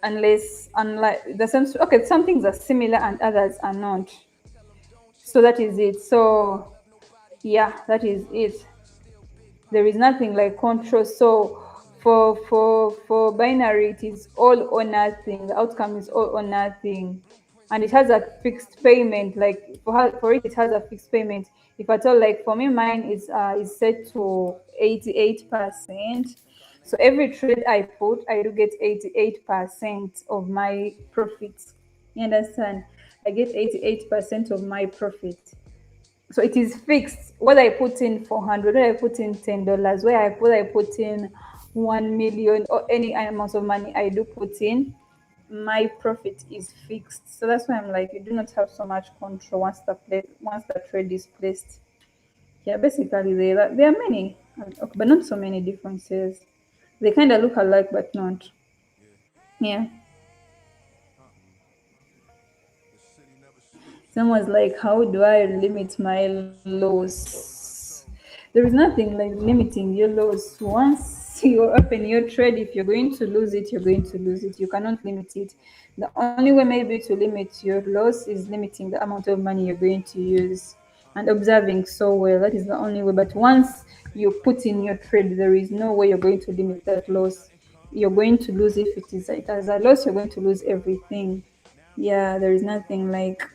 unlike the same. Okay, some things are similar and others are not. So that is it. So yeah, that is it. There is nothing like control. So for binary, it is all or nothing. The outcome is all or nothing, and it has a fixed payment. Like for it has a fixed payment. If at all, like for me, mine is set to 88%. So every trade I put, I do get 88% of my profits. You understand? I get 88% of my profit. So it is fixed. Whether I put in 400, whether I put in $10, whether I put in 1 million or any amount of money I do put in, my profit is fixed. So that's why I'm like, you do not have so much control once the trade is placed. Yeah, basically there are many, but not so many differences. They kind of look alike, but not. Yeah. Someone's like, how do I limit my loss? There is nothing like limiting your loss. Once you open your trade, if you're going to lose it, you're going to lose it. You cannot limit it. The only way maybe to limit your loss is limiting the amount of money you're going to use and observing so well. That is the only way. But once you put in your trade, there is no way you're going to limit that loss. You're going to lose if it as a loss, you're going to lose everything. Yeah, there is nothing like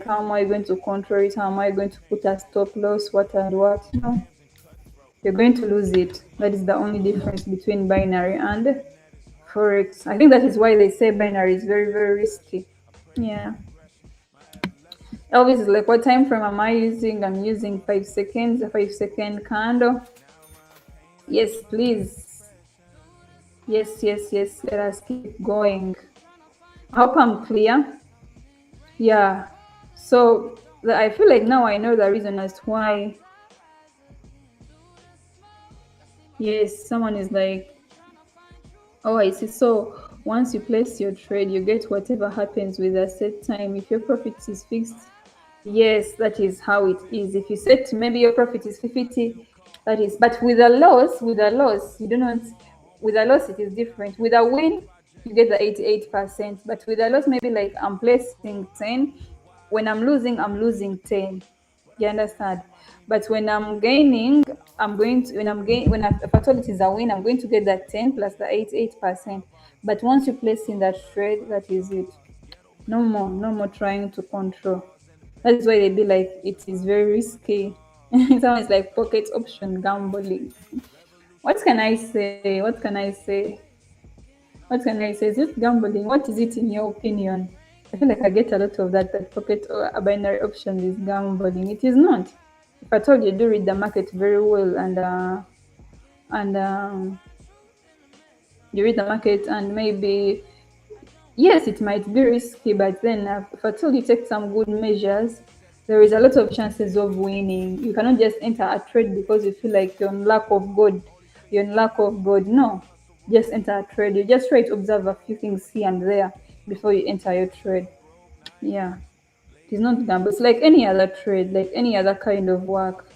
how am I going to control it? How am I going to put a stop loss? What and what? No, you're going to lose it. That is the only difference between binary and forex. I think that is why they say binary is very, very risky. Yeah. Elvis is like, what time frame am I using? I'm using 5 seconds, a 5 second candle. Yes, please. Yes, yes, yes. Let us keep going. I hope I'm clear. Yeah. So I feel like now I know the reason as to why. Yes, someone is like, oh, I see. So once you place your trade, you get whatever happens with a set time. If your profit is fixed, yes, that is how it is. If you set maybe your profit is 50, that is. But with a loss, you do not. With a loss, it is different. With a win, you get the 88%. But with a loss, maybe like I'm placing 10. When I'm losing 10. You understand? But when I'm gaining, I'm going to when I'm gain when I, if I told it is a win, I'm going to get that 10 plus the 88%. But once you place in that trade, that is it. No more trying to control. That is why they be like it is very risky. Sounds like pocket option gambling. What can I say? What can I say? What can I say? Is it gambling? What is it in your opinion? I feel like I get a lot of that pocket or a binary option is gambling. It is not. If I told you do read the market very well and you read the market and maybe yes, it might be risky, but then if at all you take some good measures, there is a lot of chances of winning. You cannot just enter a trade because you feel like you're in lack of God. You're in lack of God. No, just enter a trade. You just try to observe a few things here and there before you enter your trade. Yeah, it is not gamble. It's like any other trade, like any other kind of work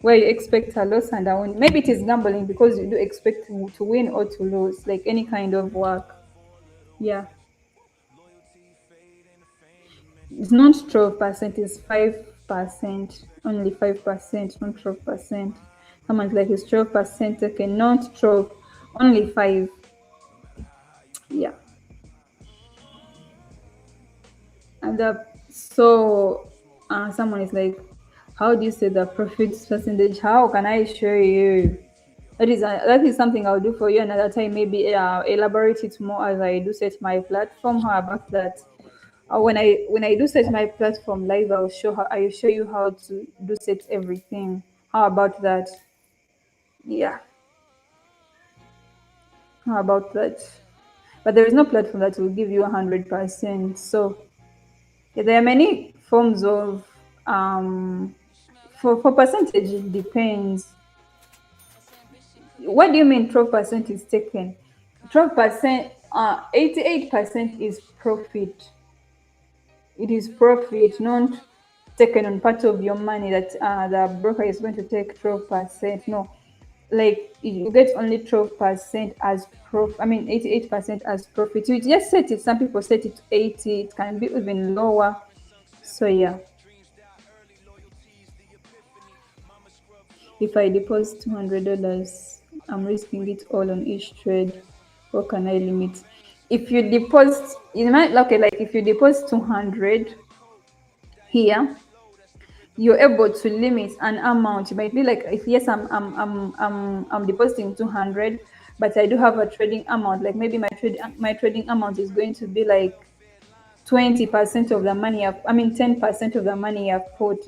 where you expect a loss and a win. Maybe it is gambling because you do expect to win or to lose, like any kind of work. Yeah. It's not 12%, it's 5%. Only 5%, not 12%. Someone's like it's 12%, okay, not 12, only 5. Yeah. And someone is like, how do you say the profit percentage? How can I show you? That is something I'll do for you another time. Maybe elaborate it more as I do set my platform. How about that? When I do set my platform live, I'll show you how to do set everything. How about that? Yeah. How about that? But there is no platform that will give you 100%. So yeah, there are many forms of for percentage. It depends. What do you mean 12% is taken? 12%, 88% is profit. It is profit, not taken on part of your money that the broker is going to take 12%. No, like you get only 12% as profit. I mean 88% as profit. You just set it. Some people set it to 80. It can be even lower. So yeah, if I deposit $200, I'm risking it all on each trade. What can I limit? If you deposit, you might okay, like if you deposit 200 here, you're able to limit an amount. You might be like, if yes, I'm depositing 200, but I do have a trading amount. Like maybe my trading amount is going to be like 20% of the money I mean 10% of the money I've put.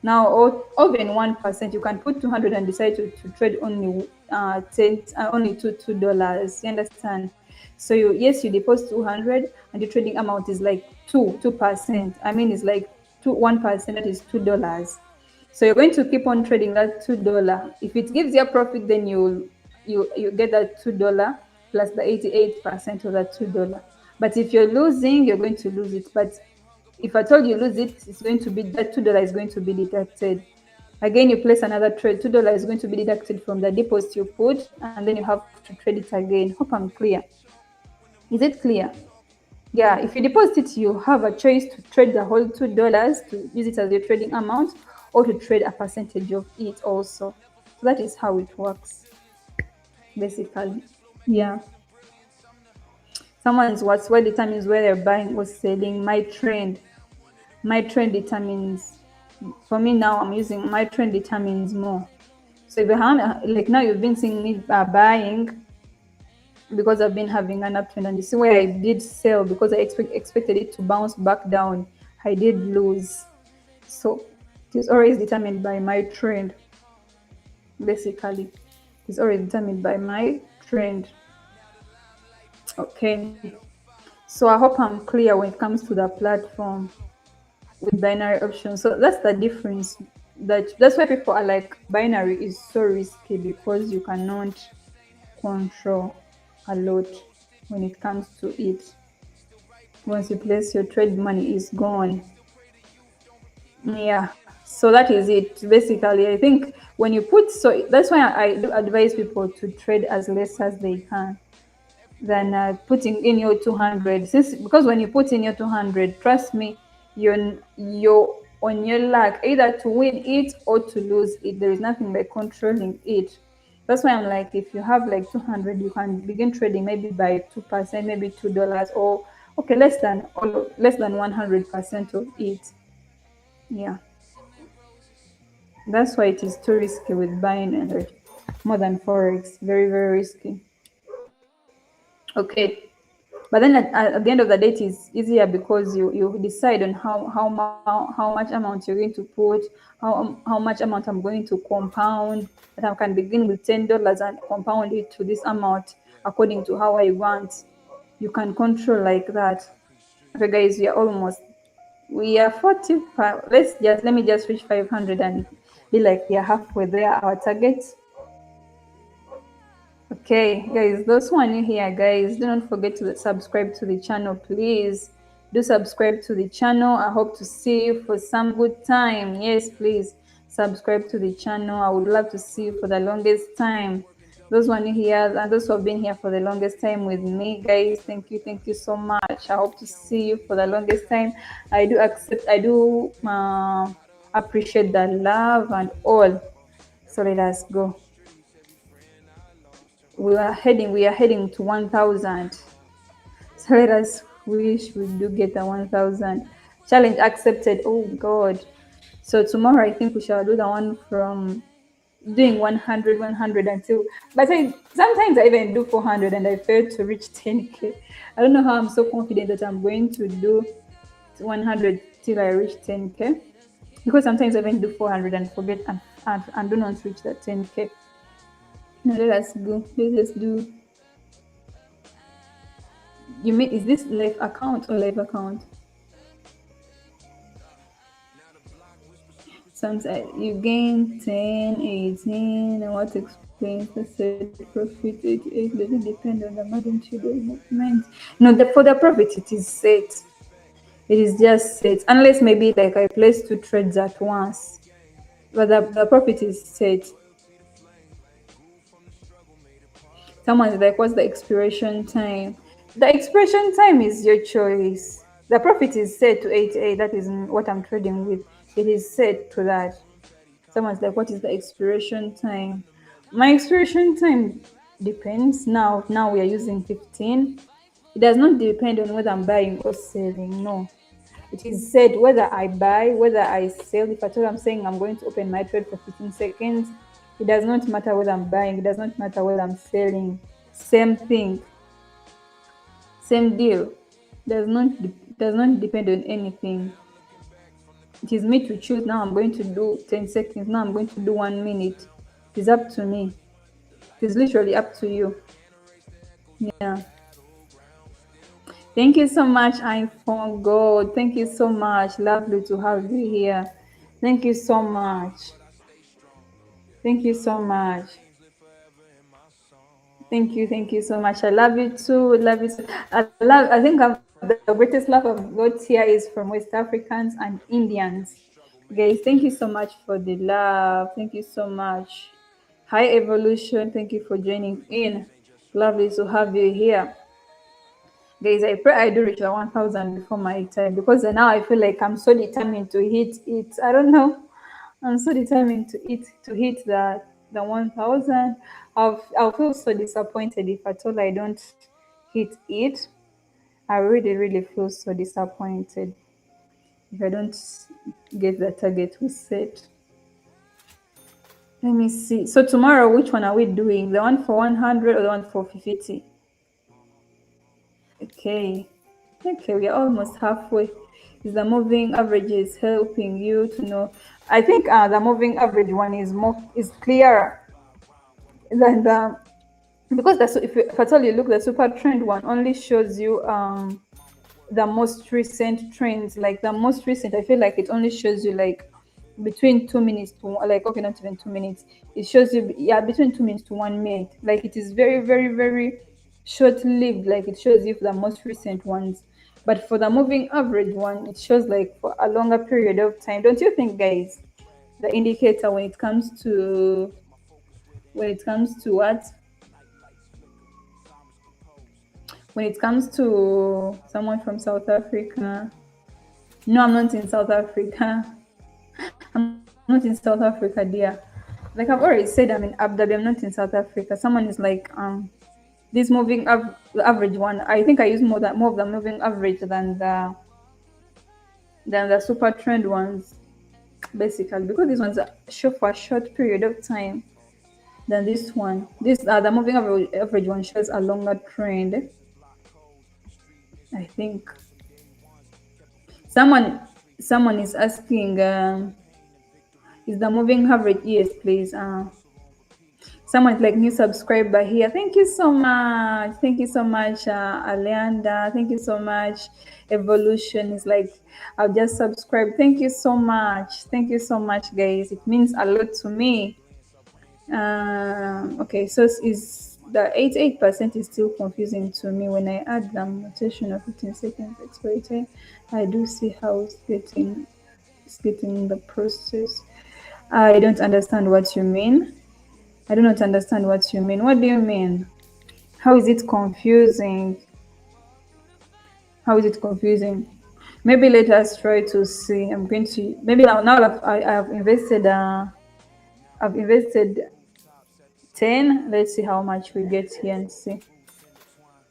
Now, or even 1%, you can put 200 and decide to trade only 10, only $2. You understand? So yes, you deposit 200, and the trading amount is like 2%. I mean, it's like 1%. That is $2. So you're going to keep on trading that $2. If it gives you a profit, then you get that $2 plus the 88% of that $2. But if you're losing, you're going to lose it. But if I told you lose it, it's going to be that $2 is going to be deducted. Again, you place another trade, $2 is going to be deducted from the deposit you put, and then you have to trade it again. Hope I'm clear. Is it clear? Yeah, if you deposit it, you have a choice to trade the whole $2 to use it as your trading amount, or to trade a percentage of it also. So that is how it works, basically. Yeah. Someone's what determines whether they're buying or selling. My trend determines. For me now, I'm using my trend determines more. So if you have, like now you've been seeing me buying because I've been having an uptrend, and you see where I did sell because I expected it to bounce back down. I did lose. So it is always determined by my trend. Basically, it's always determined by my trend. Okay. So I hope I'm clear when it comes to the platform with binary options. So that's the difference. That's why people are like binary is so risky because you cannot control a lot when it comes to it. Once you place your trade, money is gone. Yeah. So that is it. Basically, I think when you put, so that's why I do advise people to trade as less as they can than putting in your 200, since because when you put in your 200, trust me, you're on your luck either to win it or to lose it. There is nothing like controlling it. That's why I'm like, if you have like 200, you can begin trading maybe by 2%, maybe $2, or okay, less than 100% of it. Yeah, that's why it is too risky with buying and more than forex. Very, very risky. Okay. But then at the end of the day, it is easier because you decide on how much amount you're going to put, how much amount I'm going to compound. That I can begin with $10 and compound it to this amount according to how I want. You can control like that. Okay, guys, we are 40. Let me just reach 500 and be like we are halfway there. Our target. Okay, guys, those who are new here, guys, do not forget to subscribe to the channel, please. Do subscribe to the channel. I hope to see you for some good time. Yes, please subscribe to the channel. I would love to see you for the longest time. Those who are new here and those who have been here for the longest time with me, guys, thank you so much. I hope to see you for the longest time. I do appreciate the love and all. So let us go. We are heading to 1000. So let us wish we do get the 1000. Challenge accepted. Oh god. So tomorrow I think we shall do the one from doing 100 until, but sometimes I even do 400 and I fail to reach 10k. I don't know how I'm so confident that I'm going to do 100 till I reach 10k, because sometimes I even do 400 and forget and do not reach that 10k. Now let us go. Let us do. You mean, is this live account or live account? Sometimes you gain 10, 18, and what explains the set profit 88? Does it depend on the magnitude of movement? No, for the profit it is set. It is just set. Unless maybe like I place 2 trades at once. But the profit is set. Someone's like, what's the expiration time? The expiration time is your choice. The profit is set to 88. That is what I'm trading with. It is set to that. Someone's like, what is the expiration time? My expiration time depends. Now we are using 15. It does not depend on whether I'm buying or selling. No. It is said whether I buy, whether I sell. If at all I'm saying I'm going to open my trade for 15 seconds, it does not matter whether I'm buying, it does not matter whether I'm selling. Same thing, same deal. Does not depend on anything. It is me to choose. Now I'm going to do 10 seconds. Now I'm going to do 1 minute. It is up to me. It is literally up to you. Yeah. Thank you so much, iPhone God. Thank you so much. Lovely to have you here. Thank you so much. Thank you so much. Thank you so much. I love you too. Love you too. I think the greatest love I've got here is from West Africans and Indians. Guys, thank you so much for the love. Thank you so much. Hi Evolution, thank you for joining in. Lovely to have you here. Guys, I pray I do reach the 1000 before my time, because now I feel like I'm so determined to hit it. I don't know. I'm so determined to hit the 1000. I'll feel so disappointed if at all I don't hit it. I really feel so disappointed if I don't get the target we set. Let me see. So tomorrow, which one are we doing? The one for 100 or the one for 50? Okay, we are almost halfway. Is the moving averages helping you to know? I think the moving average one is clearer than the, because if at all you look, the super trend one only shows you the most recent trends. Like the most recent, I feel like it only shows you like between 2 minutes to, like, okay, not even 2 minutes. It shows you, yeah, between 2 minutes to 1 minute. Like it is very short lived. Like it shows you the most recent ones. But for the moving average one, it shows like for a longer period of time. Don't you think, guys? the indicator when it comes to what when it comes to someone from South Africa. No, I'm not in South Africa. I'm not in South Africa, dear. Like I've already said, I'm in Abu Dhabi. I'm not in South Africa. Someone is like this the average one. I think I use more of the moving average than the super trend ones, basically, because these ones are show for a short period of time than this one. This the moving average one shows a longer trend. I think someone someone is asking, is the moving average? Yes, please. Someone's like new subscriber here. Thank you so much. Thank you so much, Aleanda. Thank you so much. Evolution is like I've just subscribed. Thank you so much. Thank you so much, guys. It means a lot to me. Okay, so is the 88% is still confusing to me when I add the notation of 15 seconds expiry time. I do see how it's getting the process. I don't understand what you mean. I do not understand what you mean. What do you mean? How is it confusing? How is it confusing? Maybe let us try to see. I'm going to maybe now I've invested 10. Let's see how much we get here and see.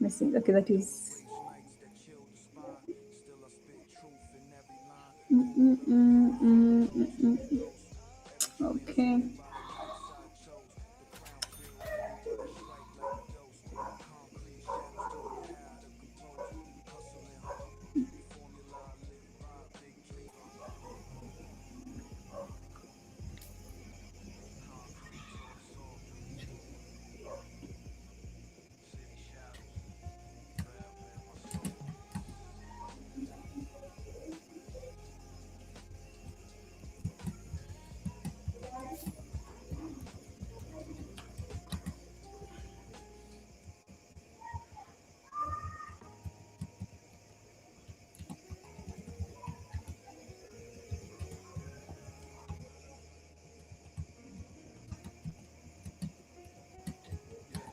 Let me see. Okay, that is. Okay.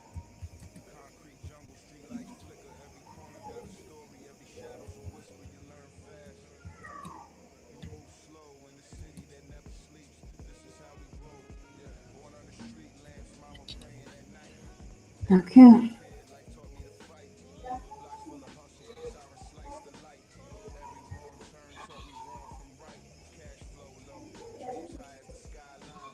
Concrete jungle, street lights flicker. Every corner got a story. Every shadow's a whisper. You learn fast. You move slow in the city that never sleeps. This is how we grow. Yeah, born on the street lamps, mama praying at night. Okay. Kid, life taught me to fight. Blocks full of hustle, sirens slice the light. Every wrong turn taught me wrong from right. Cash flow low, dreams high as the skyline.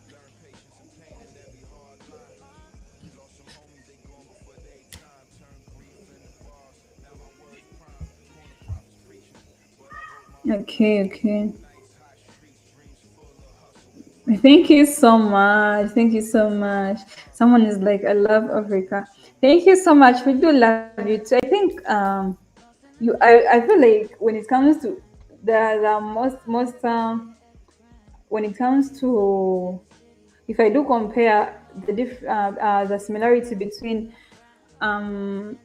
Learn patience and pain in every hard line. Lost some homies, they gone before their time. Turn grief into bars. Now my words prime. Corner prophets preaching, but I wrote my own Okay. rhyme. Okay. Nights, hot streets, dreams full of hustle. Thank you so much. Thank you so much. Someone is like, I love Africa. Thank you so much. We do love you too. I think I feel like when it comes to the when it comes to if I do compare the similarity between um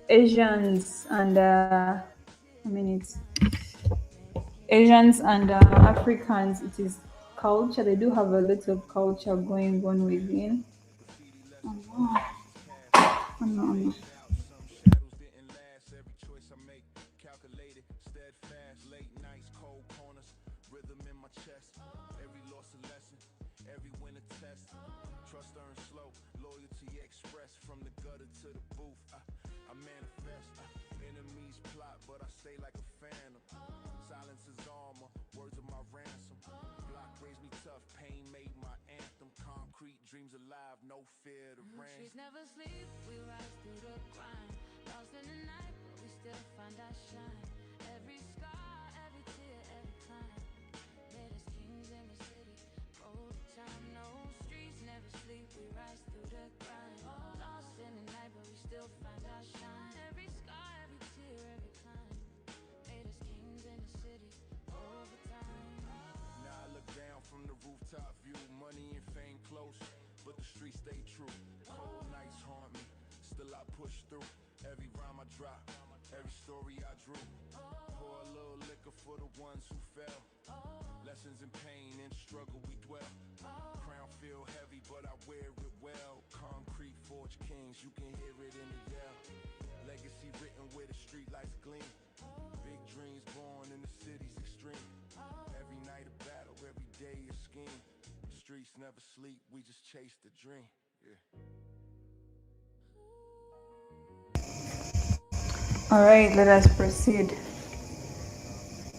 Asians and I mean it's Asians and Africans, it is culture. They do have a lot of culture going on within. Graffiti Oh lessons, no, memories passing. oh no, Some oh no. faded out, some shadows didn't last. Every choice I make, calculated, steadfast. Late nights, cold corners, rhythm in my chest. Every loss a lesson, every win a test. Trust earned slow, loyalty expressed. From the gutter to the booth, I manifest. Enemies plot, but I stay like a phantom. Silence is armor, words of my ransom. Block raised me tough, pain made my anthem. Concrete dreams alive, no fear to rain. Streets never sleep, we rise through the grind. Lost in the night, but we still find our shine. Every scar, every tear, every climb made us kings in the city. Overtime, no streets never sleep, we rise through the grind. Lost in the night, but we still find our shine. Every scar, every tear, every climb made us kings in the city. Overtime. Now I look down from the rooftop view. Money and fame close, but the streets stay true. Cold nights haunt me, still I push through. Every rhyme I drop, every story I drew. Pour a little liquor for the ones who fell. lessons in pain and struggle we dwell. Crown feel heavy, but I wear it well. Concrete forge kings, you can hear it in the yell. Legacy written where the street lights gleam. Big dreams born in the city's extreme. Every night a battle, every day a scheme. The streets never sleep, we just chase the dream. Yeah. All right, let us proceed.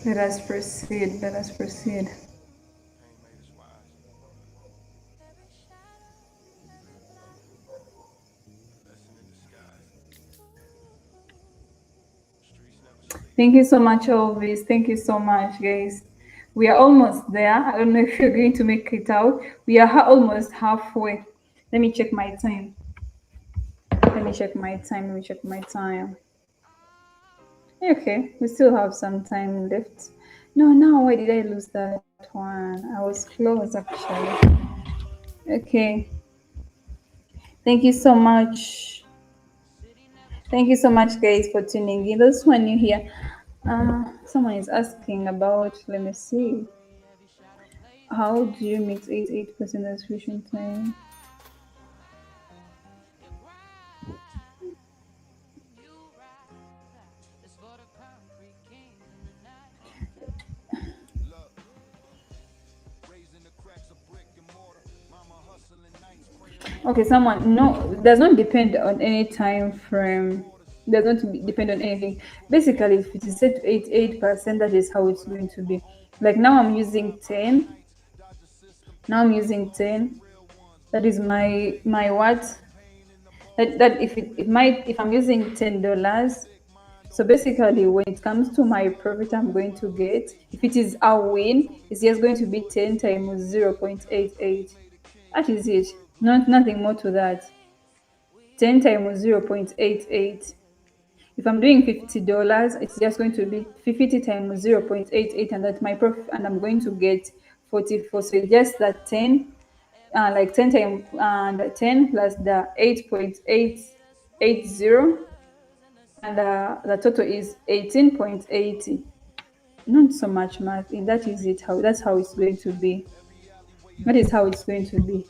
Let us proceed. Let us proceed. Pain made us wise. Lesson in disguise. Streets never sleep. Thank you so much, Elvis. Thank you so much, guys. We are almost there. I don't know if you're going to make it out. We are almost halfway. Let me check my time. Let me check my time. Let me check my time. Okay, we still have some time left. No, now why did I lose that one? I was close actually. Okay. Thank you so much. Thank you so much, guys, for tuning in. Those who are new here, someone is asking about. Let me see. How do you mix 88% execution time? Look, raising the cracks of brick and mortar. Mama hustling nights, praying Okay, someone, no, it does not depend on any time frame. Does not depend on anything. Basically, if it is set to 88%, that is how it's going to be. Like now, I'm using 10. Now I'm using 10. That is my what? That if might if I'm using $10. So basically, when it comes to my profit, I'm going to get, if it is a win, it's just going to be 10 times 0.88. That is it. Nothing more to that. 10 times 0.88. If I'm doing $50, it's just going to be 50 times 0.88, and that's my profit, and I'm going to get 44. So it's just that 10, like 10 times and 10 plus the 8.880, and the total is 18.80. Not so much math, and that is it. That's how it's going to be. That is how it's going to be.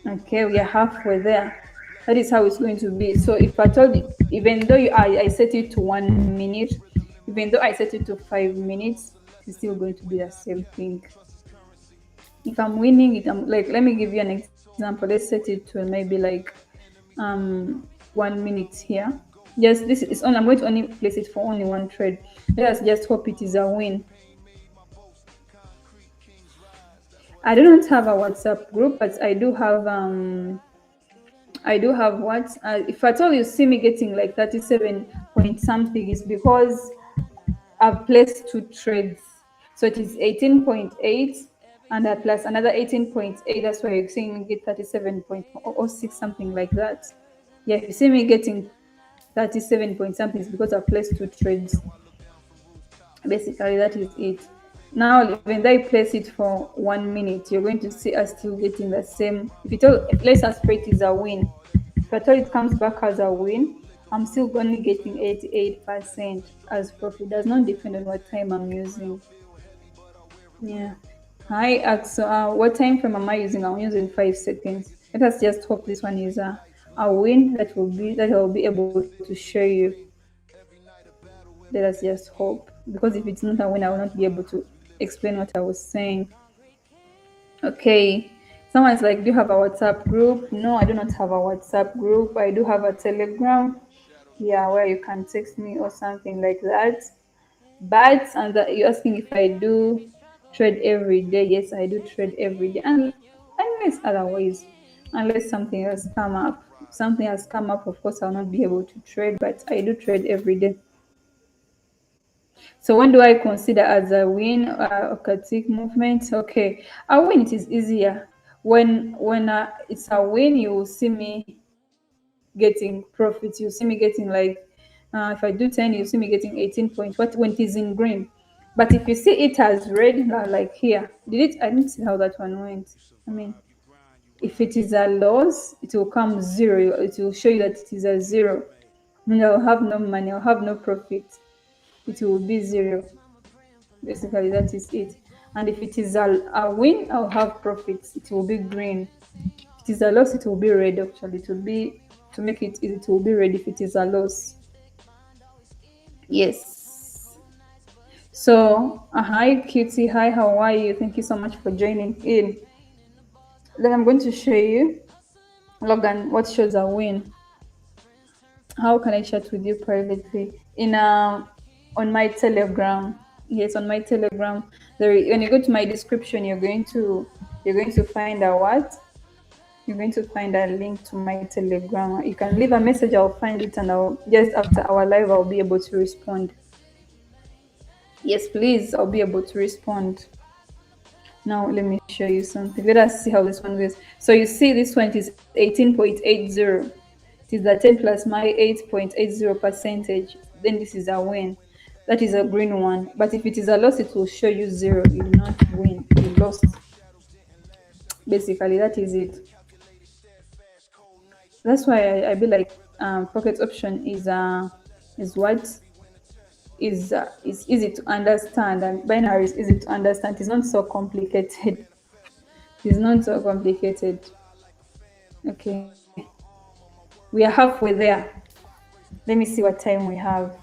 Okay, we are halfway there. That is how it's going to be. So if I told you, even though I set it to 1 minute, even though I set it to 5 minutes, it's still going to be the same thing. If I'm winning it, I'm like, let me give you an example. Let's set it to maybe like 1 minute here. Just this is only, I'm going to only place it for only one trade. Let us just hope it is a win. I do not have a WhatsApp group, but I do have what? If at all you see me getting like 37 point something, is because I've placed two trades. So it is 18.8 and plus another 18.8. That's why you're seeing me get 37.06, something like that. Yeah, if you see me getting 37 point something, is because I've placed two trades. Basically, that is it. Now, even though I place it for 1 minute, you're going to see us still getting the same. If let's aspect is a win, if at all it comes back as a win, I'm still only getting 88% as profit. It does not depend on what time I'm using. Yeah. Hi, Axo. What time frame am I using? I'm using 5 seconds. Let us just hope this one is a win that I'll be able to show you. Let us just hope, because if it's not a win, I will not be able to explain what I was saying. Okay. Someone's like, do you have a WhatsApp group? No, I do not have a WhatsApp group. I do have a Telegram. Yeah, where you can text me or something like that. But you're asking if I do trade every day. Yes, I do trade every day. And unless otherwise, unless something has come up. Something has come up, of course, I'll not be able to trade, but I do trade every day. So when do I consider as a win or critique movement? Okay, a win, it is easier. When it's a win, you will see me getting profits. You see me getting like, if I do 10, you see me getting 18 points. What when it is in green? But if you see it as red, like here, I didn't see how that one went. I mean, if it is a loss, it will come zero. It will show you that it is a zero. And I'll have no money. I'll have no profit. It will be zero. Basically, that is it. And if it is a win, I'll have profits. It will be green. If it is a loss, it will be red. Actually, it will be, to make it easy, it will be red if it is a loss. Yes. So, hi, Cutie. Hi, how are you? Thank you so much for joining in. Then I'm going to show you, Logan, what shows a win. How can I chat with you privately? On my Telegram. Yes, on my Telegram. When you go to my description, you're going to find a what? You're going to find a link to my Telegram. You can leave a message. I'll find it, and I'll just after our live, I'll be able to respond. Yes, please. I'll be able to respond. Now let me show you something. Let us see how this one goes. So you see this one is 18.80. It is the 10 plus my 8.80 percentage. Then this is a win. That is a green one. But if it is a loss, it will show you zero. You did not win. You lost. Basically, that is it. That's why I be like pocket option is what is easy to understand, and binary is easy to understand. It's not so complicated. It's not so complicated. Okay. We are halfway there. Let me see what time we have.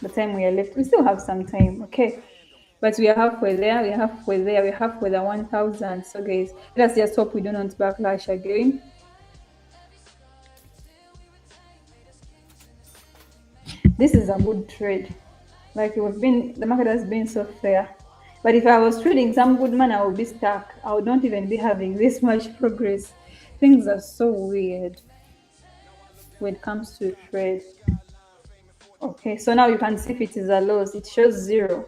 The time we are left. We still have some time. Okay. But we are halfway there. We are halfway there. We are halfway the 1,000. So, guys, let us just hope we do not backlash again. This is a good trade. Like the market has been so fair. But if I was trading some good man, I would be stuck. I would not even be having this much progress. Things are so weird when it comes to trade. Okay, so now you can see if it is a loss. It shows zero.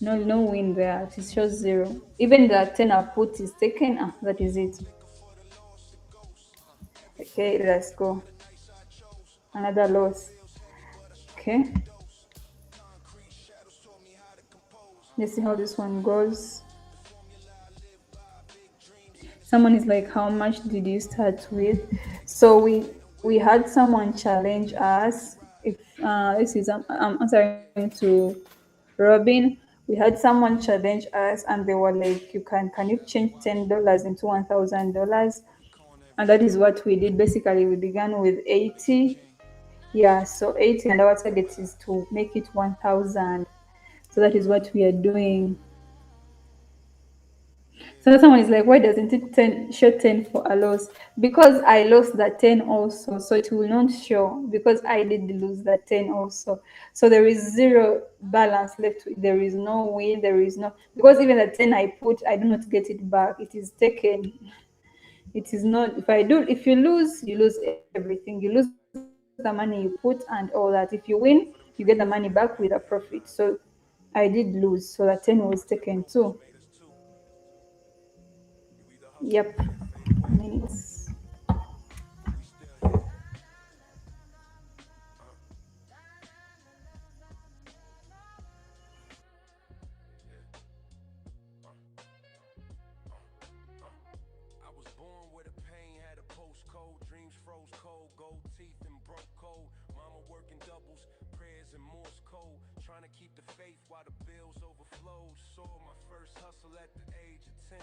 No win there. It shows zero. Even the 10 I put is taken. That is it. Okay, let's go. Another loss. Okay. Let's see how this one goes. Someone is like, how much did you start with? So we had someone challenge us. If this is I'm answering to Robin. We had someone challenge us, and they were like, can you change $10 into $1,000? And that is what we did. Basically, we began with 80. Yeah, so 80, and our target is to make it 1,000. So that is what we are doing. So someone is like, why doesn't it show 10 for a loss? Because I lost that 10 also. So it will not show because I did lose that 10 also. So there is zero balance left. There is no win. There is no, because even the 10 I put, I do not get it back. It is taken. It is not, if you lose everything. You lose the money you put and all that. If you win, you get the money back with a profit. So I did lose. So that 10 was taken too. Yep. Minutes. I was born with a pain, had a postcode, dreams froze cold, gold teeth and broke cold. Mama working doubles, prayers and Morse code, trying to keep the faith while the bills overflowed. Saw my first hustle at the age of 10.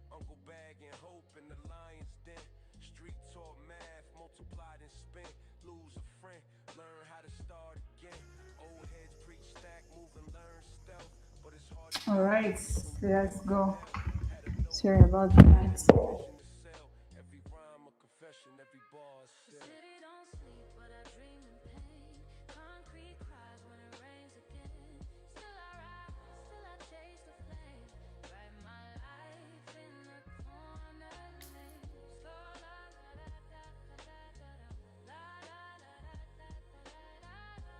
Uncle bagging hope in the lion's den. Street taught math, multiplied and spent. Lose a friend, learn how to start again. Old heads preach stack, move and learn stealth, but it's hard to All find right, peace when you let's don't go. have. Had a Sorry notebook, about pen, that. vision to sell. Every rhyme a confession, every bar is The said. city don't sleep, but I dream in pain. Concrete cries when it rains again. Still I rise, still I chase the flame. Write my life in the corner lane. Slow la da da da da da da da. La da da da da da da da.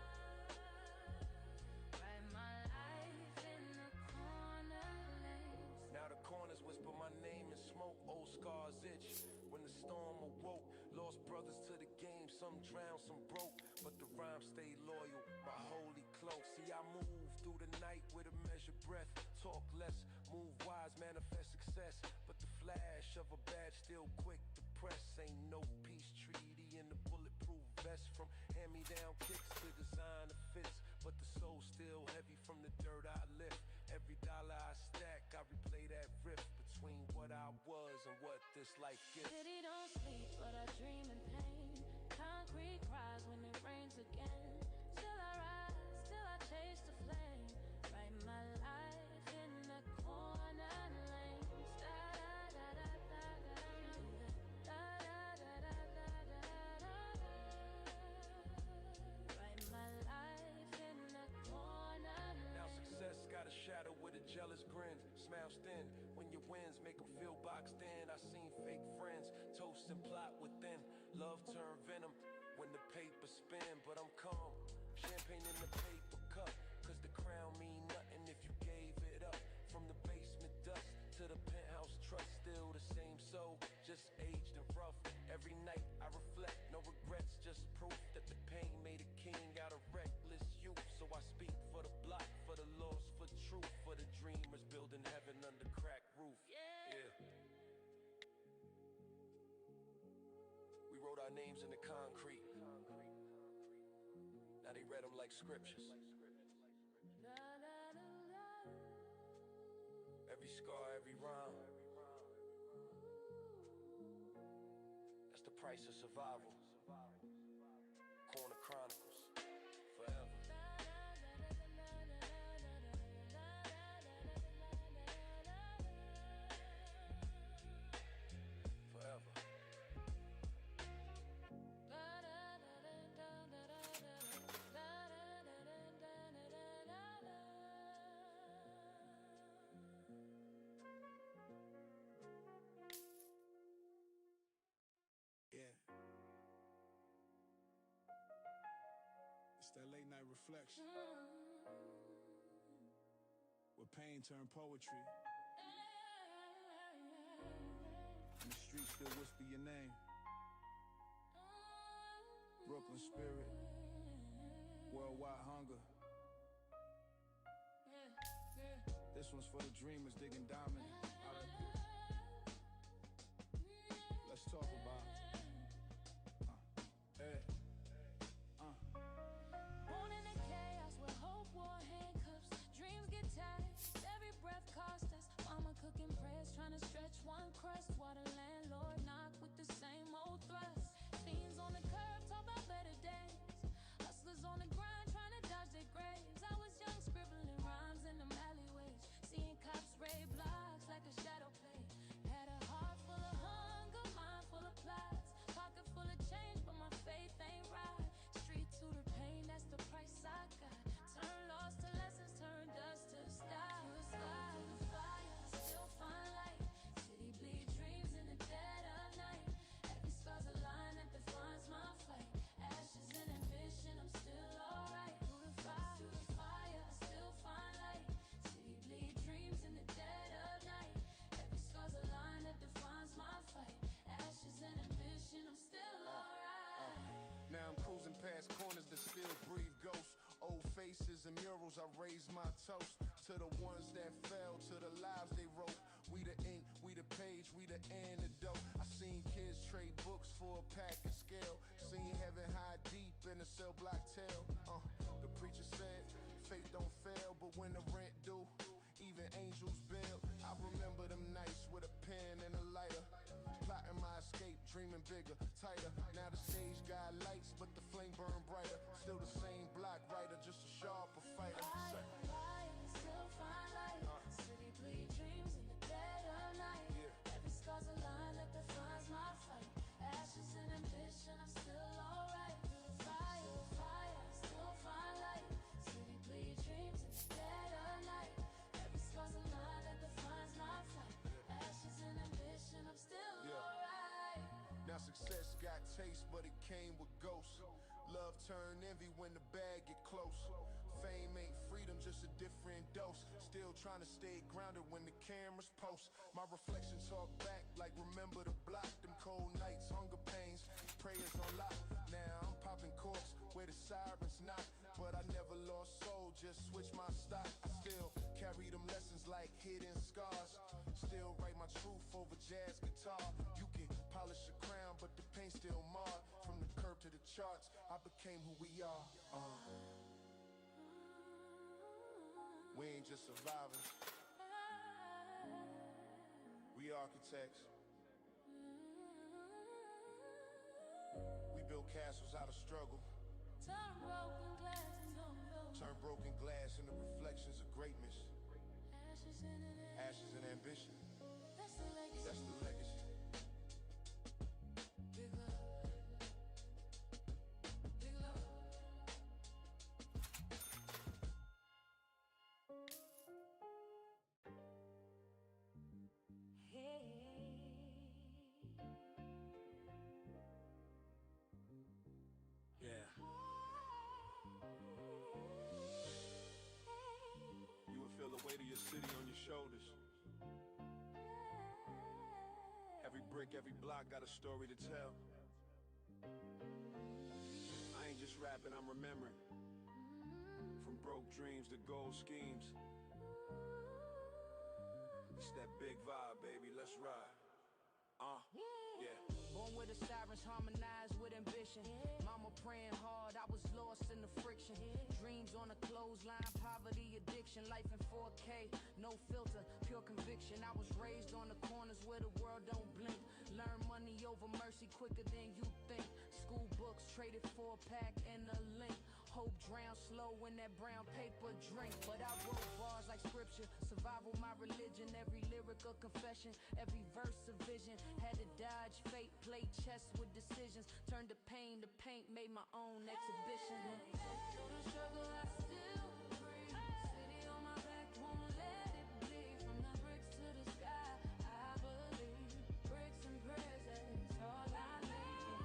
Write my life in the corner lane. Now the corners whisper my name in smoke, old scars itch. When the storm awoke, lost brothers to the game, some drowned, some broke, but the rhyme stayed loyal, my holy cloak. See, I move through the night with a measured breath, talk less, move wise, manifest success, but the flash of a badge still quick to press. Ain't no peace treaty in the bulletproof vest. From hand-me-down kicks to designer fits, but the soul still heavy from the dirt I lift. Every dollar I stack, I replay that rift between what I was and what this life gives. City don't sleep, but I dream in pain. Concrete cries when it rains again. Still I rise, still I chase the flame. Write my life in the corner lanes. Da da da da da da da da da da da. Write my life in the corner lanes. Now success got a shadow with a jealous grin. Smiles thin when your wins make them feel boxed in. I seen fake friends toast and plot within. Love turn venom when the paper spin. But I'm calm, champagne in the paper cup. Cause the crown mean nothing if you gave it up. From the basement dust to the penthouse trust, still the same soul, just aged and rough. Every night I reflect, no regrets, just proof that the pain made a king out of reckless youth. So I speak for the block, for the lost, for truth, for the dreamers building heaven under cracked roof. Yeah. We wrote our names in the concrete. Now they read them like scriptures. Every scar, every rhyme. That's the price of survival. Corner Chronicles, forever. Forever. Yeah. It's that late night reflection. Where pain turned poetry. And the streets still whisper your name. Brooklyn spirit. Worldwide hunger. This one's for the dreamers digging diamond out of you. Let's talk about hey. Born in the chaos where hope wore handcuffs. Dreams get tied, every breath cost us. Mama cooking prayers, trying to stretch one crust. While the landlord knock with the same old thrust. Fiends on the curb, talk about better days. Hustlers on the grind, trying to dodge their graves. I was young, scribbling rhymes in the alleyways. Seeing cops raid blocks like a shadow play. Had a heart full of hunger, mind full of plots. Pocket full of change, but my faith ain't right. Street to the pain, that's the price I got. Turn loss to lessons, turn dust to style. Through the sky, through the fire, I still find light. City bleed dreams in the dead of night. Every scar's a line that defines my fight. Ashes and ambition, I'm still alright. Through the fire, I still find light. City bleed dreams in the dead of night. Every scar's a line that defines my fight. Ashes and ambition, I'm still alright. Now I'm cruising past corners that still breathe ghosts. Old faces and murals, I raise my toast to the ones that fell, to the lives they wrote. We the ink, we the page, we the antidote. I seen kids trade books for a pack of scale. Seen heaven hide deep in a cell block tale. The preacher said, faith don't fail, but when the rent due, even angels bail. I remember them nights with a pen and a lighter, plotting my escape, dreaming bigger, tighter. Now the stage got lights, but the flame burn brighter. Still the same block writer, just a sharper fighter. Fire, still find light. City bleed dreams in the dead of night. Every scar's a line that defines my fight. Ashes and ambition, I'm still alright. Through the fire, still find light. City bleed dreams in the dead of night. Every scar's a line that defines my fight. Ashes and ambition, I'm still alright. Now success got taste, but it came with ghosts. Love turn envy when the bag get close. Fame ain't freedom, just a different dose. Still trying to stay grounded when the cameras post. My reflection talk back like remember the block. Them cold nights, hunger pains, prayers on lock. Now I'm popping corks where the sirens knock. But I never lost soul, just switch my stock. I still carry them lessons like hidden scars. Still write my truth over jazz guitar. You can polish a crown, but the paint still marred. From the curb to the charts, I became who we are. We ain't just survivors. We architects. We build castles out of struggle. Turn broken glass into reflections of greatness. ashes in an Ashes and ambition. That's the legacy. That's the legacy. Big love. Big love. Hey. Yeah. You would feel the weight of your city on your shoulders. Every brick, every block got a story to tell. I ain't just rapping, I'm remembering. From broke dreams to gold schemes. It's that big vibe, baby, let's ride. Yeah. Born with the sirens, harmonized with ambition. Mama praying hard, I was lost in the friction. Dreams on a clothesline, poverty, addiction. Life in 4K, no filter, pure conviction. I was raised on the corners where the world don't blink. Learn money over mercy quicker than you think. School books traded for a pack and a link. Hope drowned slow in that brown paper drink. But I wrote bars like scripture. Survival my religion. Every lyric a confession. Every verse a vision. Had to dodge fate. Played chess with decisions. Turned the pain to paint. Made my own exhibition. Through the struggle I still breathe. City on my back, won't let it bleed. From the bricks to the sky, I believe. Bricks and prayers, that's all I need.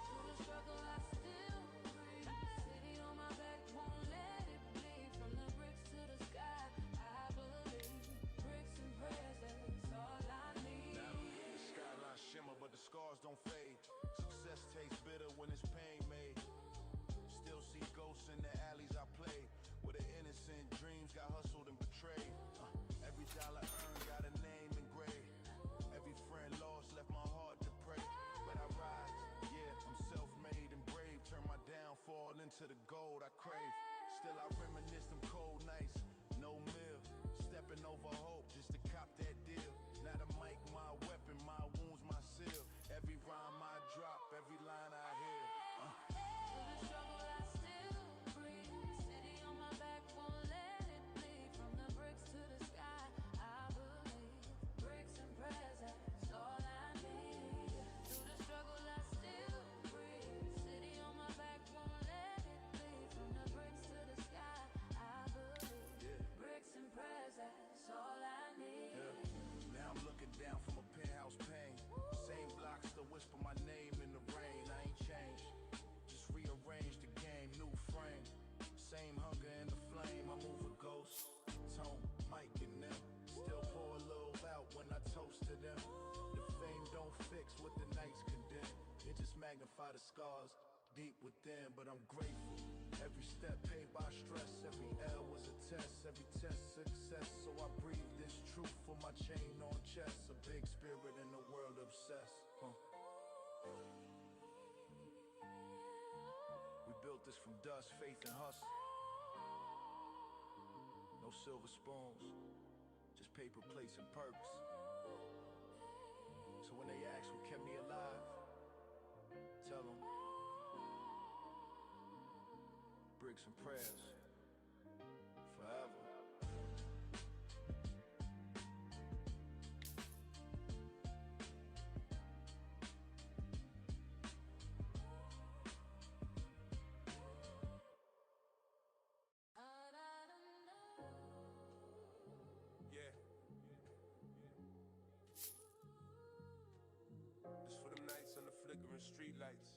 Through the struggle I still breathe. City on my back, won't let it bleed. From the bricks to the sky, I believe. Bricks and prayers, that's all I need. Now, the skyline shimmer, but the scars don't fade. Success tastes bitter when it's pain made. Still see ghosts in the alleys I played, where the innocent dreams got hustled and betrayed. Every dollar earned got a name engraved. Every friend lost left my heart to pray. But I rise, yeah, I'm self-made and brave. Turn my downfall into the gold I crave. Still I reminisce them cold nights, no meal. Stepping over hope just to cop that deal. Now the mic my weapon, my wounds my seal. Every rhyme I drop, every line I hear. Through the struggle I still breathe. City on my back, won't let it bleed. From the bricks to the sky, I believe. Bricks and prayers, that's all I need. Through the struggle I still breathe. City on my back, won't let it bleed. From the bricks to the sky, I believe. Bricks and prayers, that's all I need. Now I'm looking down from a penthouse pane. Same block still whisper my name in the rain. I ain't changed, just rearranged the game, new frame. Same hunger in the flame, I move a ghost. Tone, Mike and them. Still pour a little out when I toast to them. The fame don't fix what the nights condemn. It just magnify the scars deep within, but I'm grateful. Every step paid by stress, every L was a test, every test success. So I breathe this truth for my chain on chest. A big spirit in the world obsessed. We built this from dust, faith and hustle. No silver spoons, just paper plates and perks. So when they ask what kept me alive, tell them bricks and prayers, forever. Yeah. This for them nights on the flickering streetlights.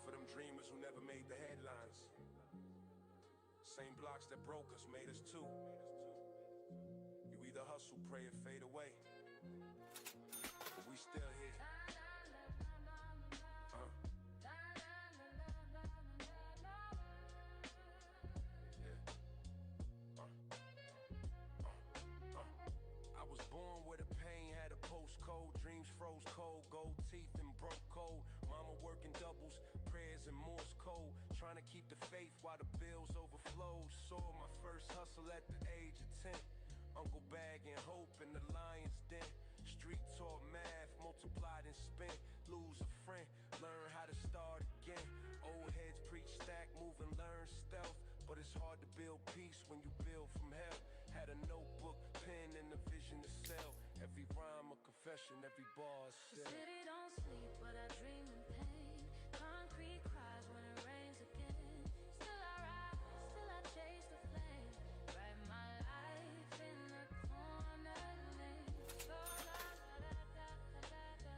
For them dreamers who never made the headlines. Same blocks that broke us made us too. You either hustle, pray, or fade away. But we still here. I was born where the pain had a postcode. Dreams froze cold, gold teeth and broke cold. Mama working doubles, prayers and Morse code. Trying to keep keep the faith while the bills overflow. Saw my first hustle at the age of 10. Uncle bagging hope in the lion's den. Street taught math, multiplied and spent. Lose a friend, learn how to start again. Old heads preach stack, move and learn stealth. But it's hard to build peace when you build from hell. Had a notebook, pen, and a vision to sell. Every rhyme a confession, every bar is The still. city don't sleep, but I dream in pain. Concrete cries when it rains again. Still I rise, still I chase the flame. Write my life in the corner lane. So la da da da da da da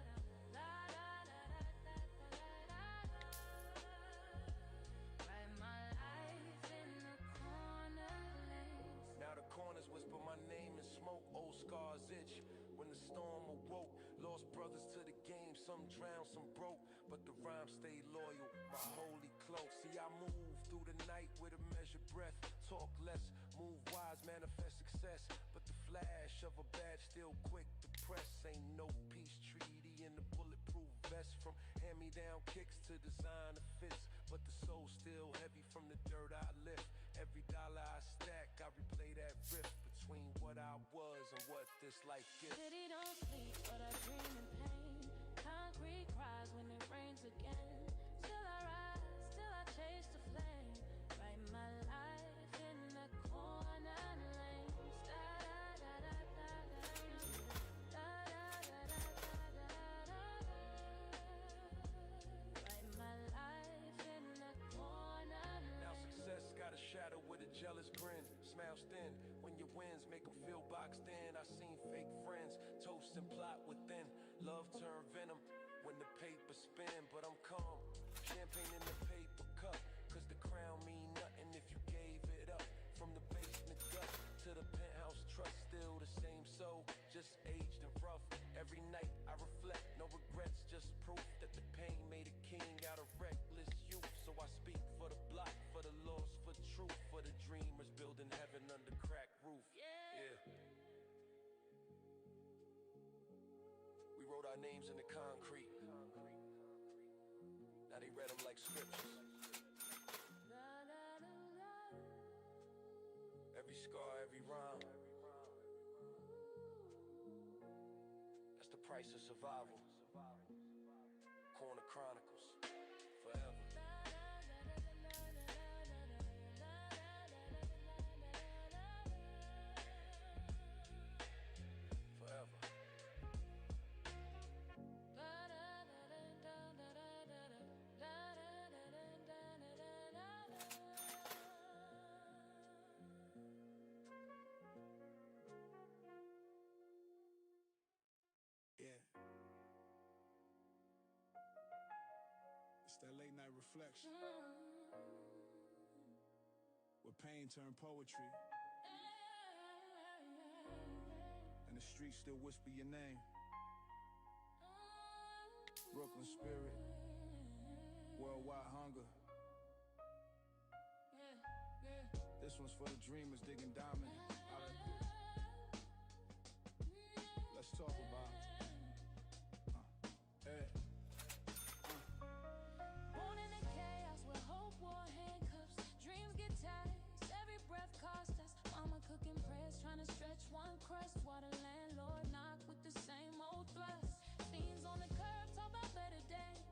la da da da da da da da. Write my life in the corner lanes. Now the corners whisper my name in smoke. Old scars itch when the storm awoke. Lost brothers to the game, some drowned, some broke, but the rhyme stayed loyal, my holy cloak. See, I move through the night with a measured breath. Talk less, move wise, manifest success. But the flash of a badge still quick to press. Ain't no peace treaty in the bulletproof vest. From hand-me-down kicks to designer fits, but the soul still heavy from the dirt I lift. Every dollar I stack, I replay that rift between what I was and what this life gives. City don't sleep, but I dream in pain. Concrete cries when it rains again. Still I rise, still I chase the flame. Write my life in the corner lanes. Da da da da da da da da da da da. Write my life in the corner lanes. Now success got a shadow with a jealous grin. Smiles thin when your wins make them feel boxed in. I seen fake friends toast and plot within. Love turn venom when the paper spin, but I'm calm. Champagne in the paper cup, cause the crown mean nothing if you gave it up. From the basement gut to the penthouse trust, still the same soul, just aged and rough. Every night I reflect, no regrets, just proof that the pain made a king out of reckless youth. So I speak for the block, for the lost, for truth, for the dreamers building heaven under cracked roof. Yeah. We wrote our names in the concrete. Now they read them like scriptures. Every scar, every rhyme. That's the price of survival. Corner Chronicles, forever. Forever. Yeah. It's that late night reflection. Where pain turned poetry. And the streets still whisper your name. Brooklyn spirit. Worldwide hunger. This one's for the dreamers digging diamond. Let's talk about it. Hey. Born in the chaos where hope wore handcuffs. Dreams get tight, every breath cost us. Mama cooking prayers, trying to stretch one crust. While the landlord knock with the same old thrust. Fiends on the curb, talk about better days.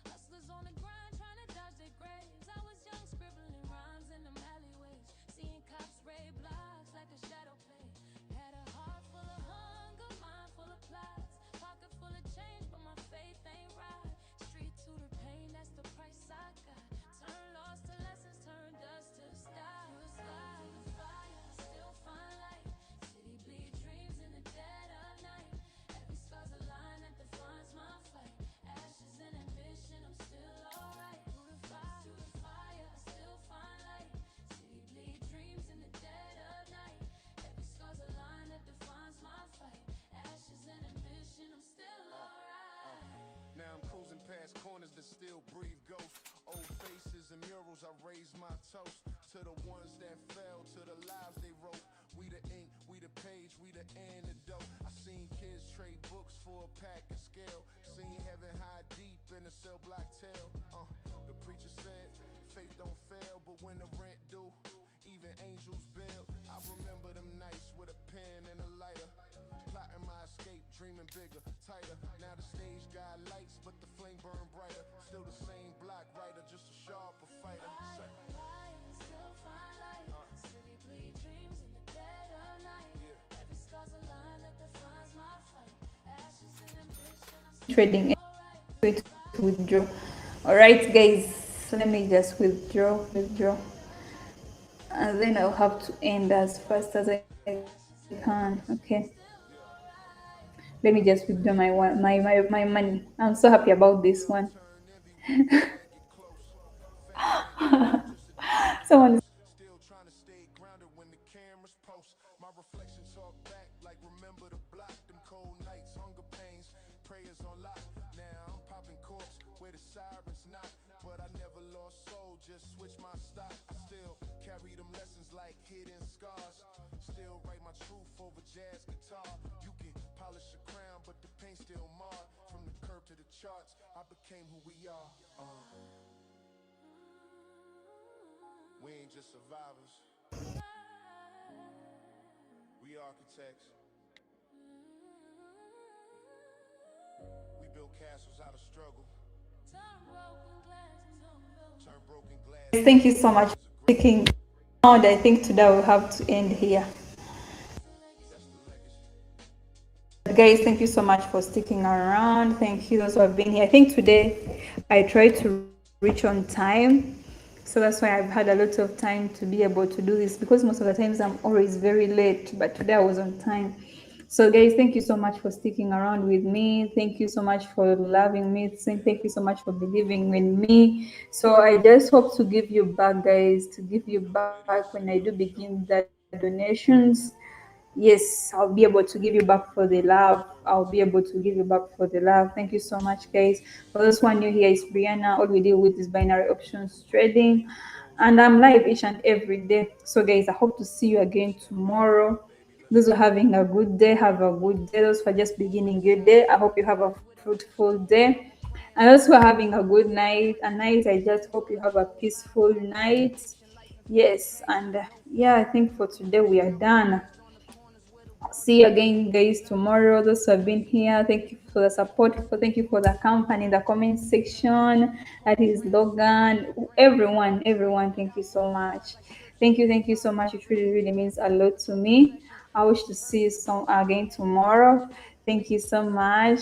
Hustlers on the grind, trying to dodge their graves. I was young, scribbling rhymes in them alleyways. Seeing cops raid blocks like a shadow play. Had a heart full of hunger, mind full of plots. Pocket full of change, but my faith ain't right. Street to the pain, that's the price I got. Turn lost to lessons, turn dust to style. Through the sky, through the fire, I still find light. City bleed dreams in the dead of night. Every scar's a line that defines my fight. Ashes and ambition, I'm still alright. Through the fire, I still find light. City bleed dreams in the dead of night. Every scar's a line that defines my fight. Ashes and ambition, I'm still alright. Now I'm cruising past corners that still breathe ghosts. Old faces and murals, I raise my toast to the ones that fell, to the lives they wrote. We the ink, we the page, we the antidote. I seen kids trade books for a pack of scale. Seen heaven hide deep in a cell block tale. The preacher said, faith don't fail. dreaming bigger, tighter. Now the stage got lights, but the flame burn brighter. Still the same black writer, just a sharper fighter. Say, Still find light. Silly bleed dreams in the dead of night. yeah. Every scar's a line that defines my fight. Ashes and ambition, I'm still Trading alright. it to withdraw. All right, guys, let me just withdraw, and then I'll have to end as fast as I can. Okay, let me just withdraw my money. I'm so happy about this one. Turn envy when the quiet get close. Fame ain't gold, just a different Someone color. is Still trying to stay grounded when the cameras post. My reflection talk back like remember the block. Them cold nights, hunger pains, prayers on lock. Now I'm popping corks where the sirens knock. But I never lost soul, just switch my stock. I still carry them lessons like hidden scars. Still write my truth over jazz guitar. You can polish a crown, but the paint still marred. From the curb to the charts, I became who we are. We ain't just survivors, we architects. We build castles out of struggle, turn broken glass guys, into thank you so much bridges for of grace. sticking around. I think today we'll have to end here. That's the legacy. Guys, thank you so much for sticking around. Thank you those who have been here. I think today I tried to reach on time. So that's why I've had a lot of time to be able to do this, because most of the times I'm always very late, but today I was on time. So guys, thank you so much for sticking around with me. Thank you so much for loving me. Thank you so much for believing in me. So I just hope to give you back, guys, to give you back when I do begin the donations. Yes, I'll be able to give you back for the love. I'll be able to give you back for the love. Thank you so much, guys. For those who are new here, it's Brianna. All we deal with is binary options trading, and I'm live each and every day. So, guys, I hope to see you again tomorrow. Those who are having a good day, have a good day. Those who are just beginning your day, I hope you have a fruitful day. And those who are having a good night, I just hope you have a peaceful night. Yes, and yeah, I think for today we are done. See you again, guys, tomorrow. Those who have been here, thank you for the support. Thank you for the company in the comment section. That is Logan, everyone. Thank you so much. Thank you so much. It really means a lot to me. I wish to see you again tomorrow. Thank you so much.